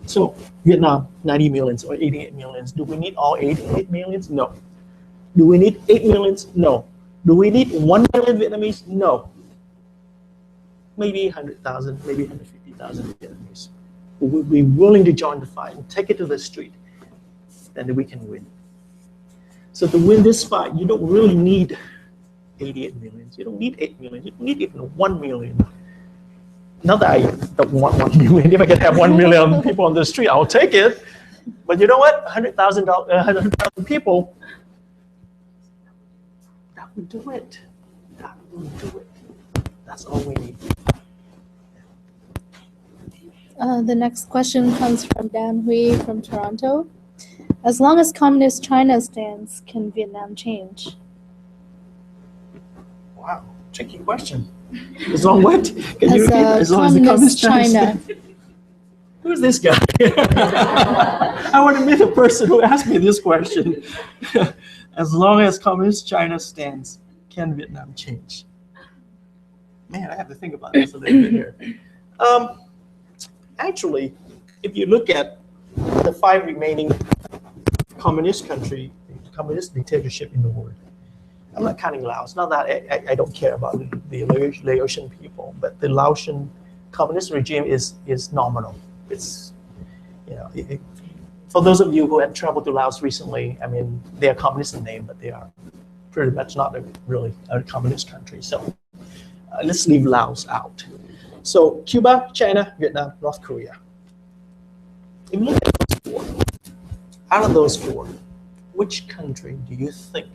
So Vietnam, 90 millions or 88 millions. Do we need all 88 millions? No. Do we need 8 millions? No. Do we need 1 million Vietnamese? No. Maybe 100,000, maybe 150,000 Vietnamese who will be willing to join the fight and take it to the street, then we can win. So to win this fight, you don't really need 88 million. You don't need 8 million. You don't need even 1 million. Not that I don't want 1 million. If I can have 1 million people on the street, I'll take it. But you know what? 100,000 people, that would do it. That would do it. That's all we need. The next question comes from Dan Hui from Toronto. As long as Communist China stands, can Vietnam change? Wow, tricky question. As long what? Can you repeat? As long as the Communist China. stands? Who's this guy? I want to meet the person who asked me this question. As long as Communist China stands, can Vietnam change? Man, I have to think about this a little bit here. Actually, if you look at the 5 remaining communist communist dictatorship in the world, I'm not counting Laos. Not that I don't care about the Laotian people, but the Laotian communist regime is nominal. It's, For those of you who had traveled to Laos recently, I mean, they are communist in name, but they are pretty much not really a communist country. So let's leave Laos out. So Cuba, China, Vietnam, North Korea. If you look at those four, out of those four, which country do you think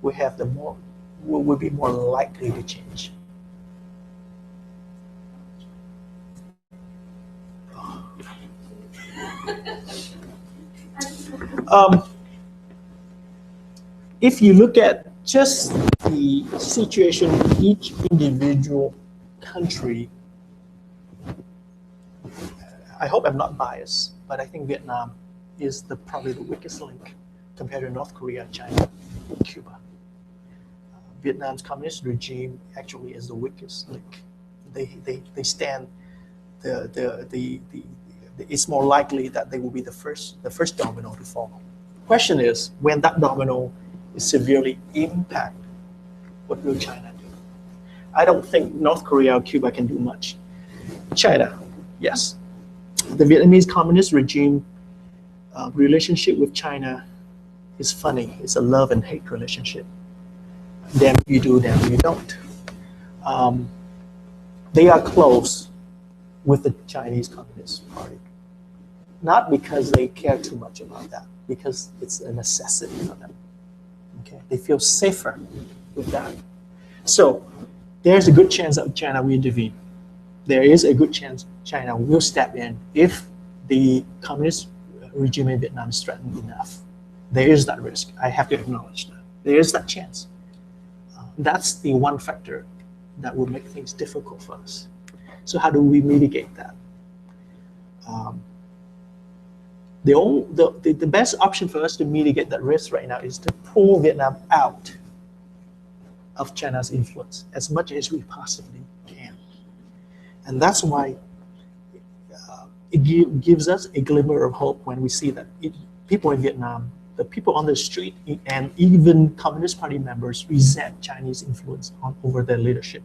will be more likely to change? If you look at just the situation in each individual country, I hope I'm not biased, but I think Vietnam is probably the weakest link compared to North Korea, China, and Cuba. Vietnam's communist regime actually is the weakest link. They stand it's more likely that they will be the first domino to fall. Question is, when that domino is severely impacted, what will China do? I don't think North Korea or Cuba can do much. China, yes. The Vietnamese communist regime relationship with China is funny. It's a love and hate relationship. Damn you do, damn you don't. They are close with the Chinese Communist Party. Not because they care too much about that, because it's a necessity for them. Okay, they feel safer with that. So there's a good chance that China will intervene. There is a good chance China will step in if the communist regime in Vietnam is threatened enough. There is that risk. I have to acknowledge that. There is that chance. That's the one factor that will make things difficult for us. So how do we mitigate that? The best option for us to mitigate that risk right now is to pull Vietnam out of China's influence as much as we possibly can. And that's why it gives us a glimmer of hope when we see that people in Vietnam, the people on the street, and even Communist Party members resent Chinese influence over their leadership.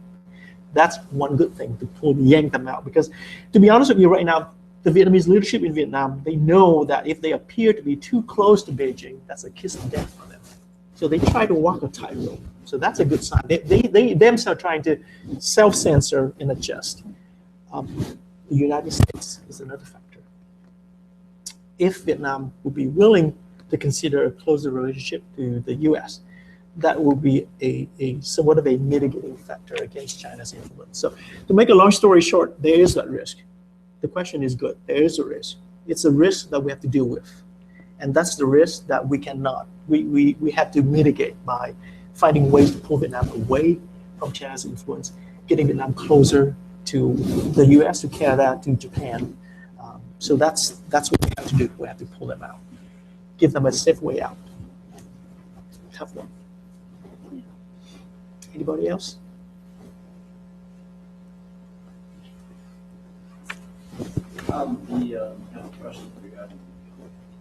That's one good thing to yank them out. Because to be honest with you right now, the Vietnamese leadership in Vietnam, they know that if they appear to be too close to Beijing, that's a kiss of death for them. So they try to walk a tightrope. So that's a good sign. They themselves are trying to self-censor and adjust. The United States is another factor. If Vietnam would be willing to consider a closer relationship to the US, that will be a somewhat of a mitigating factor against China's influence. So to make a long story short, there is that risk. The question is good. There is a risk. It's a risk that we have to deal with. And that's the risk that we cannot. We have to mitigate by finding ways to pull Vietnam away from China's influence, getting Vietnam closer to the US, to Canada, to Japan. So that's what we have to do. We have to pull them out. Give them a safe way out. Tough one. Anybody else? I have a question regarding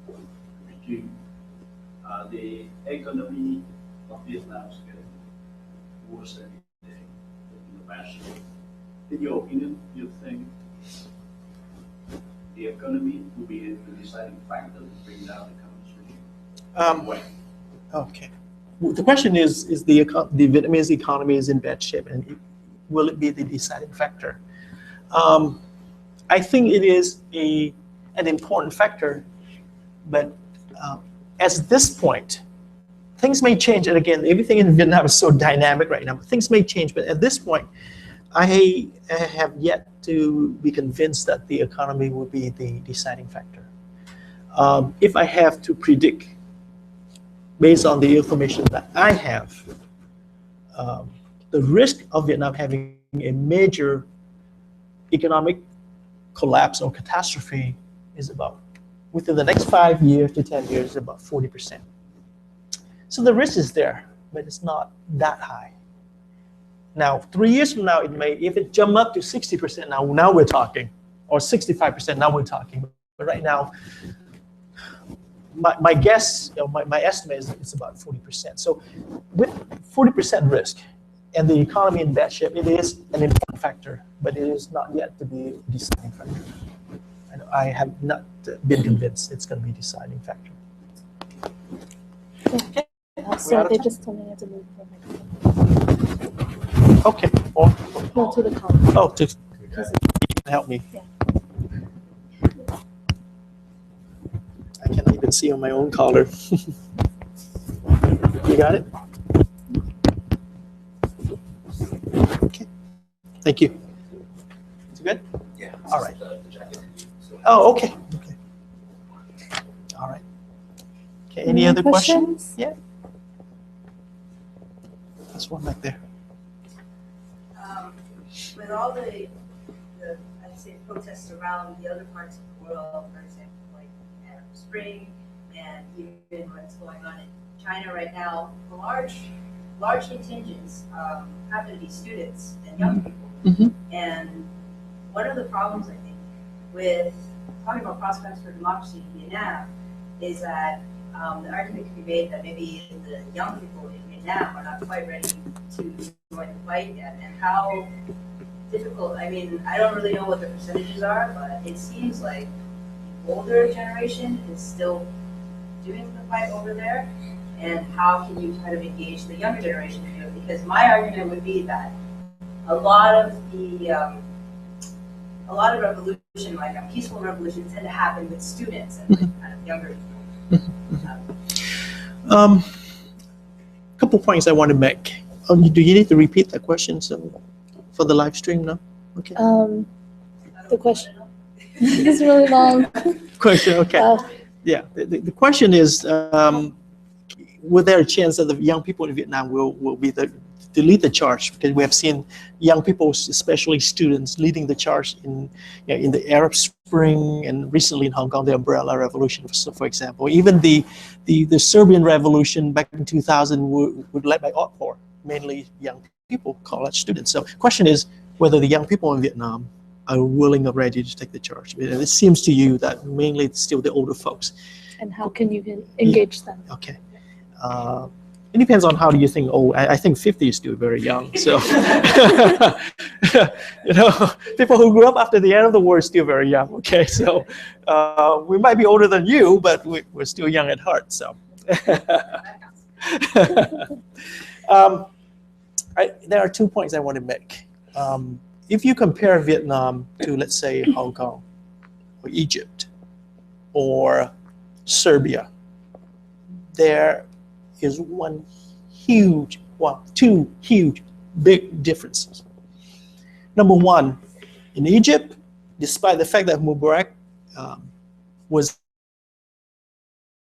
the regime. The economy of Vietnam is getting worse every day in the past year. In your opinion, do you think the economy will be the deciding factor to bring down the communist regime? When? Okay. The question is the Vietnamese economy is in bad shape, and will it be the deciding factor? I think it is an important factor, but at this point, things may change. And again, everything in Vietnam is so dynamic right now. Things may change, but at this point, I have yet to be convinced that the economy will be the deciding factor. If I have to predict, based on the information that I have, the risk of Vietnam having a major economic collapse or catastrophe is about, within the next 5 years to 10 years, about 40%. So the risk is there, but it's not that high. Now, 3 years from now, if it jump up to 60%, now we're talking, or 65%, now we're talking. But right now, my guess, my estimate is it's about 40%. So with 40% risk and the economy in bad shape, it is an important factor, but it is not yet to be a deciding factor. I have not been convinced it's going to be a deciding factor. So out of they time? just told me to move the microphone. Okay. Or, No, to the column. oh, to help me. Yeah. I can't even see on my own collar. You got it? Okay. Thank you. Is it good? Yeah. All right. The jacket. Oh, okay. Okay. All right. Okay. Any other questions? Yeah. There's one back there. With all the I'd say protests around the other parts of the world, for example, like Arab Spring, and even what's going on in China right now, large contingents happen to be students and young people. Mhm. And one of the problems, I think, with talking about prospects for democracy in Vietnam is that the argument can be made that maybe the young people in Vietnam are not quite ready to join the fight yet, and how difficult. I mean, I don't really know what the percentages are, but it seems like the older generation is still doing the fight over there. And how can you kind of engage the younger generation to do it? Because my argument would be that a lot of revolution, like a peaceful revolution, tend to happen with students and with kind of younger people. Couple points I want to make. Do you need to repeat that question for the live stream now? Okay. The question is really long. Question. Okay. Yeah. The question is, was there a chance that the young people in Vietnam will be to lead the charge? Because we have seen young people, especially students, leading the charge in the Arab Spring and recently in Hong Kong, the Umbrella Revolution, for example. Even the Serbian Revolution back in 2000 was led by Otpor, mainly young people, college students. So the question is whether the young people in Vietnam are willing or ready to take the charge. It seems to you that mainly it's still the older folks. And how can you engage them? Okay. It depends on how do you think. Oh, I think 50 is still very young. So, people who grew up after the end of the war are still very young. Okay, so we might be older than you, but we're still young at heart. So, there are 2 points I want to make. If you compare Vietnam to, let's say, Hong Kong or Egypt or Serbia, there is two huge, big differences. Number one, in Egypt, despite the fact that Mubarak was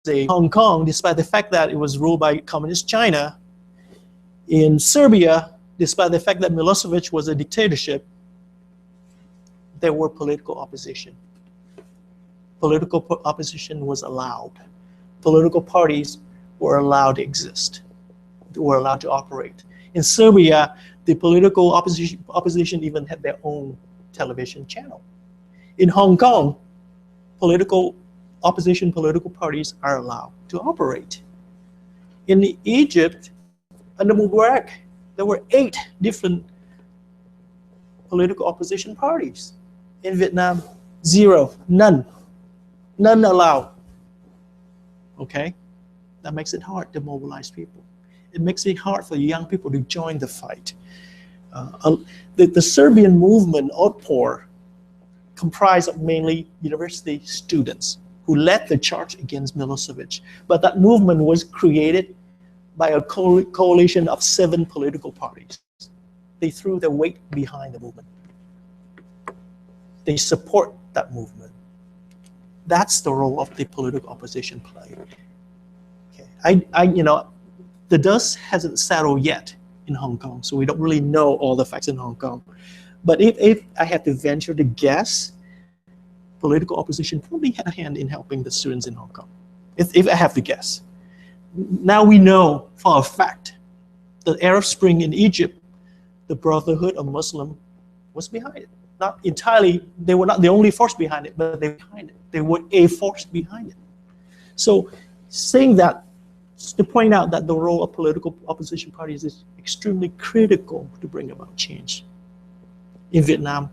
Hong Kong, despite the fact that it was ruled by communist China, in Serbia, despite the fact that Milosevic was a dictatorship, there were political opposition. Political opposition was allowed. Political parties were allowed to exist, were allowed to operate. In Serbia, the political opposition even had their own television channel. In Hong Kong, political opposition political parties are allowed to operate. In Egypt, under Mubarak, there were 8 different political opposition parties. In Vietnam, 0, none allowed. Okay? That makes it hard to mobilize people. It makes it hard for young people to join the fight. The Serbian movement, Otpor, comprised of mainly university students who led the charge against Milosevic. But that movement was created by a coalition of 7 political parties. They threw their weight behind the movement. They support that movement. That's the role of the political opposition play. Okay. The dust hasn't settled yet in Hong Kong, so we don't really know all the facts in Hong Kong. But if I had to venture to guess, political opposition probably had a hand in helping the students in Hong Kong, if I have to guess. Now we know for a fact the Arab Spring in Egypt, the Brotherhood of Muslim was behind it. Not entirely, they were not the only force behind it, but they were behind it. They were a force behind it. So saying that, to point out that the role of political opposition parties is extremely critical to bring about change. In Vietnam,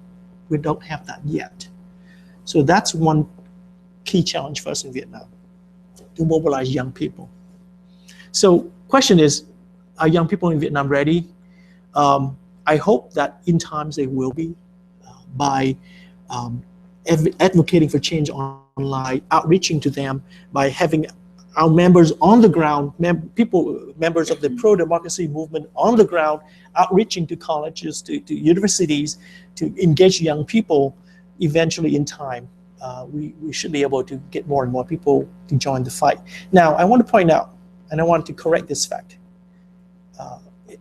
we don't have that yet. So that's one key challenge for us in Vietnam, to mobilize young people. So question is, are young people in Vietnam ready? I hope that in times they will be, by advocating for change online, outreaching to them, by having our members on the ground, members of the pro-democracy movement on the ground, outreaching to colleges, to universities, to engage young people. Eventually in time, we should be able to get more and more people to join the fight. Now, I want to point out, and I want to correct this fact.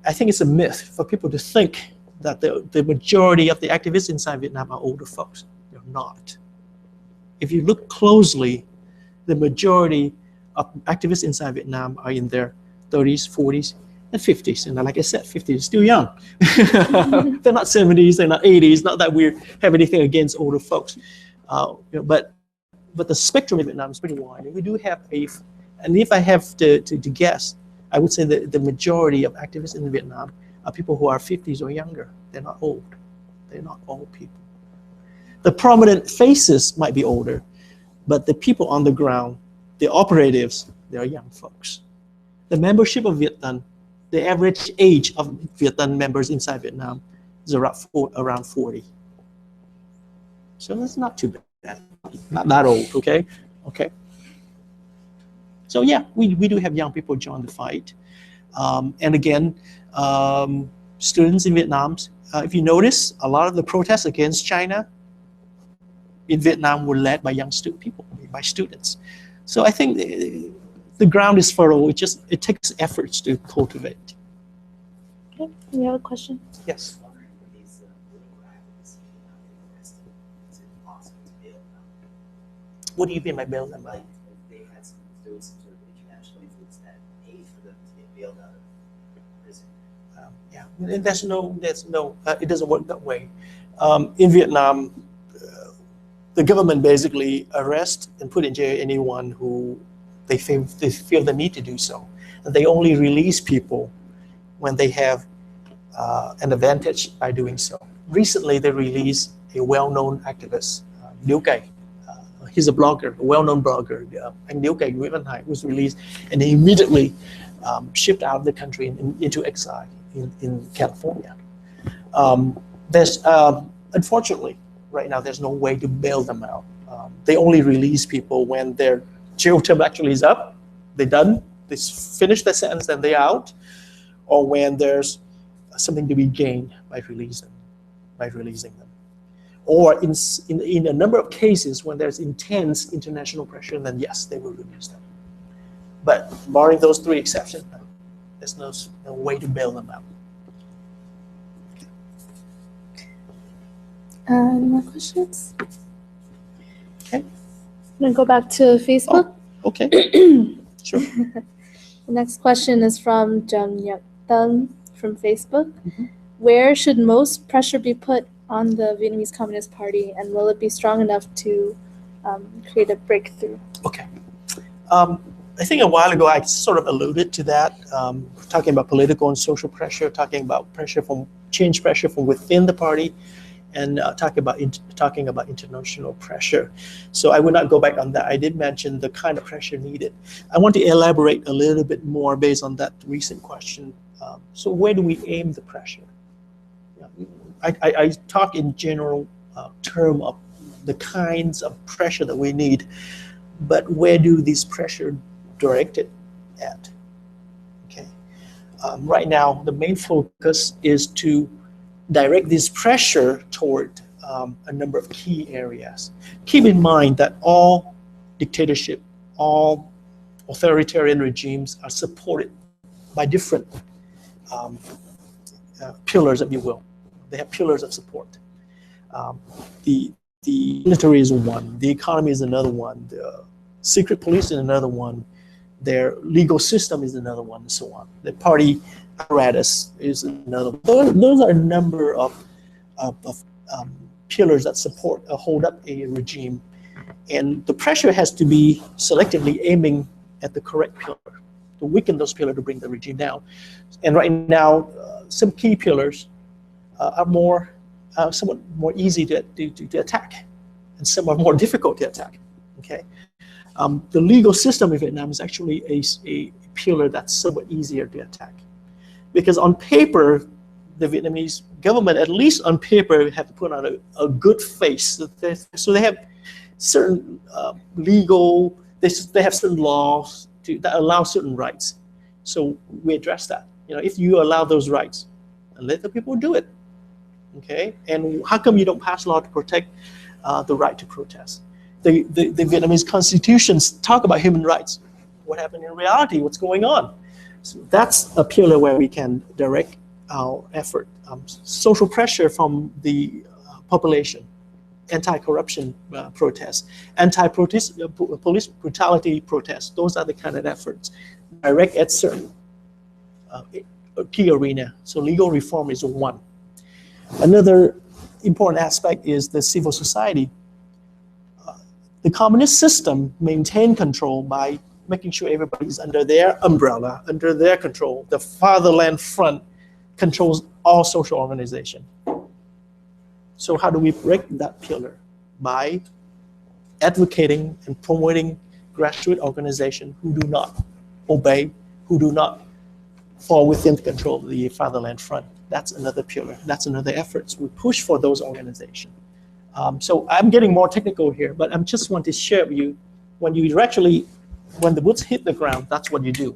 I think it's a myth for people to think that the majority of the activists inside Vietnam are older folks. They're not. If you look closely, the majority of activists inside Vietnam are in their 30s, 40s, and 50s. And like I said, 50 is still young. They're not 70s, they're not 80s. Not that we have anything against older folks. But the spectrum in Vietnam is pretty wide. And we do have and if I have to guess, I would say that the majority of activists in Vietnam are people who are 50s or younger. They're not old. They're not old people. The prominent faces might be older, but the people on the ground, the operatives, they are young folks. The membership of Viet Tân, the average age of Viet Tân members inside Vietnam is around 40. So that's not too bad. Not that old, okay? Okay. So yeah, we do have young people join the fight. And again, students in Vietnam, if you notice, a lot of the protests against China in Vietnam were led by young people, by students. So I think the ground is fertile. It takes efforts to cultivate. Okay, you have a question? Yes. What do you mean by bail them out? They had some influence, sort of international influence that paid for them to get bailed out of prison. Yeah, and there's no, it doesn't work that way. In Vietnam, the government basically arrests and put in jail anyone who they feel the need to do so. And they only release people when they have an advantage by doing so. Recently, they released a well-known activist, Liu Cai. He's a blogger, a well-known blogger, and Liu Cai Nguyễn Văn Hải was released, and he immediately shipped out of the country into exile in California. Unfortunately, right now, there's no way to bail them out. They only release people when their jail term actually is up, they're done, they finish their sentence, then they're out, or when there's something to be gained by releasing them. Or in a number of cases when there's intense international pressure, then yes, they will release them. But barring those three exceptions, there's no way to bail them out. Any more questions? Okay. I'm gonna go back to Facebook. Oh, okay. Sure. The next question is from Jung Yuk Thung from Facebook. Mhm. Where should most pressure be put on the Vietnamese Communist Party, and will it be strong enough to create a breakthrough? Okay. I think a while ago I sort of alluded to that, talking about political and social pressure, talking about change pressure from within the party, and talking about international pressure. So I will not go back on that. I did mention the kind of pressure needed. I want to elaborate a little bit more based on that recent question. So where do we aim the pressure? I talk in general term of the kinds of pressure that we need, but where do these pressure directed at? Okay. Right now, the main focus is to direct this pressure toward a number of key areas. Keep in mind that all dictatorship, all authoritarian regimes are supported by different pillars, if you will. They have pillars of support. The military is one, the economy is another one, the secret police is another one, their legal system is another one, and so on. The party apparatus is another one. Those are a number of pillars that support or hold up a regime. And the pressure has to be selectively aiming at the correct pillar, to weaken those pillars to bring the regime down. And right now, some key pillars are somewhat more easy to attack. and some are more difficult to attack. Okay, the legal system in Vietnam is actually a pillar that's somewhat easier to attack, because on paper, the Vietnamese government, at least on paper, have to put on a good face. So they have certain legal, they have certain laws that allow certain rights. So we address that. If you allow those rights, let the people do it. Okay, and how come you don't pass law to protect the right to protest? The Vietnamese constitutions talk about human rights. What happened in reality? What's going on? So that's a pillar where we can direct our effort. Social pressure from the population, anti-corruption protests, police brutality protests. Those are the kind of efforts direct at certain key arena. So legal reform is one. Another important aspect is the civil society. The communist system maintained control by making sure everybody's under their umbrella, under their control. The Fatherland Front controls all social organization. So how do we break that pillar? By advocating and promoting grassroots organizations who do not obey, who do not fall within the control of the Fatherland Front. That's another pillar. That's another effort. We push for those organizations. So I'm getting more technical here, but I just want to share with you, when the boots hit the ground, that's what you do.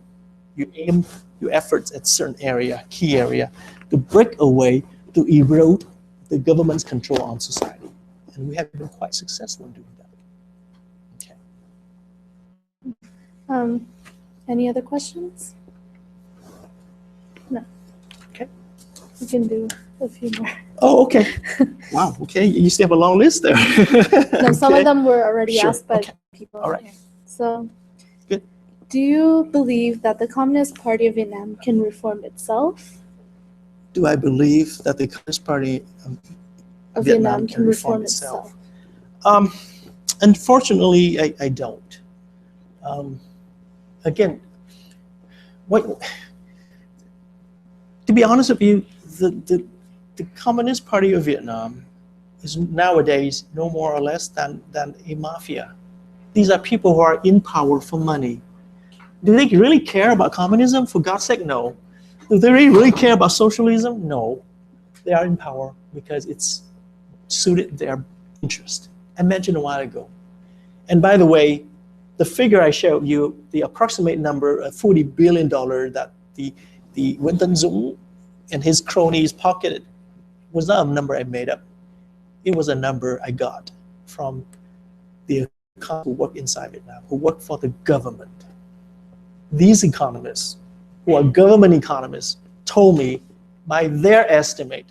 You aim your efforts at certain area, key area, to break away, to erode the government's control on society. And we have been quite successful in doing that. Okay. Any other questions? No. Okay. We can do a few more. Oh, okay. Wow, okay. You still have a long list there. No, some Okay. of them were already Sure. asked by Okay. people. All right. Here. So, Good. Do you believe that the Communist Party of Vietnam can reform itself? Do I believe that the Communist Party Of Vietnam can reform itself? Unfortunately, I don't. Again, to be honest with you, the Communist Party of Vietnam is nowadays no more or less than a mafia. These are people who are in power for money. Do they really care about communism? For God's sake, no. Do they really care about socialism? No. They are in power because it's suited their interest. I mentioned a while ago. And by the way, the figure I showed you, the approximate number of $40 billion that the Nguyễn Tân Dũng and his cronies pocketed, was not a number I made up. It was a number I got from the economists who work inside Vietnam, who work for the government. These economists, who are government economists, told me, by their estimate,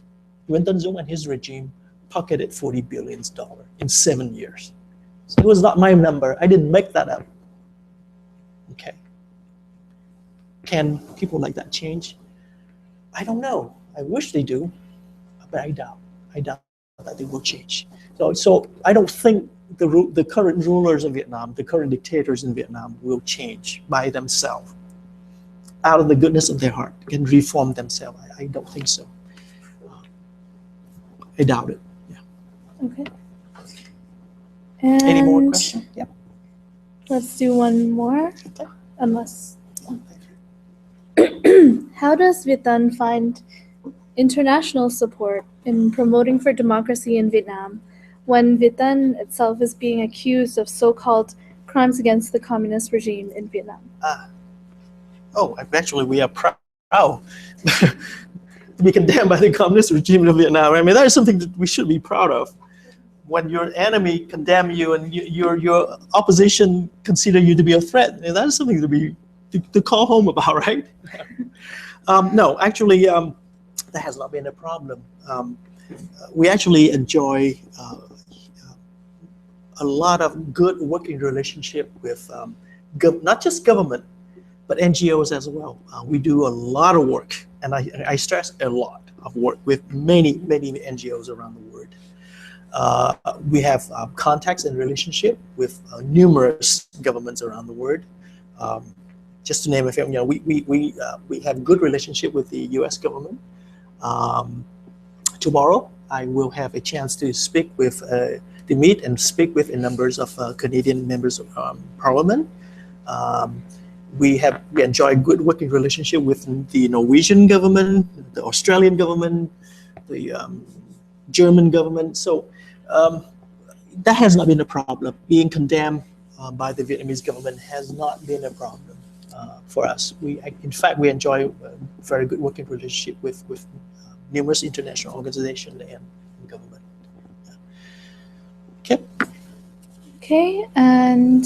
Nguyễn Tân Dũng and his regime pocketed $40 billion in 7 years. So it was not my number. I didn't make that up. Okay. Can people like that change? I don't know. I wish they do, but I doubt. I doubt that they will change. So I don't think the current rulers of Vietnam, the current dictators in Vietnam, will change by themselves, out of the goodness of their heart, can reform themselves. I don't think so. I doubt it. Yeah. Okay. Any more And questions? Yeah. let's do one more, Okay. unless. Oh, thank you. How does Vietnam find international support in promoting for democracy in Vietnam when Vietnam itself is being accused of so-called crimes against the communist regime in Vietnam? Actually, we are proud to be condemned by the communist regime of Vietnam. I mean, that is something that we should be proud of. When your enemy condemn you and your opposition consider you to be a threat, that is something to call home about, right? No, actually, that has not been a problem. We actually enjoy a lot of good working relationship with not just government, but NGOs as well. We do a lot of work, and I stress a lot of work with many NGOs around the world. We have contacts and relationship with numerous governments around the world. Just to name a few, we have good relationship with the U.S. government. Tomorrow, I will have a chance to speak with they meet and speak with a numbers of Canadian members of parliament. We enjoy good working relationship with the Norwegian government, the Australian government, the German government. So that has not been a problem. Being condemned by the Vietnamese government has not been a problem for us. In fact, we enjoy a very good working relationship with numerous international organizations and government. Yeah. Okay. Okay, and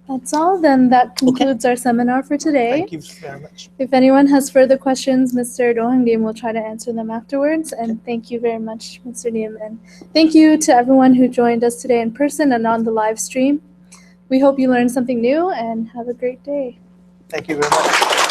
that's all. Then that concludes our seminar for today. Thank you very much. If anyone has further questions, Mr. Do Hang Lim will try to answer them afterwards. And thank you very much, Mr. Lim. And thank you to everyone who joined us today in person and on the live stream. We hope you learned something new and have a great day. Thank you very much.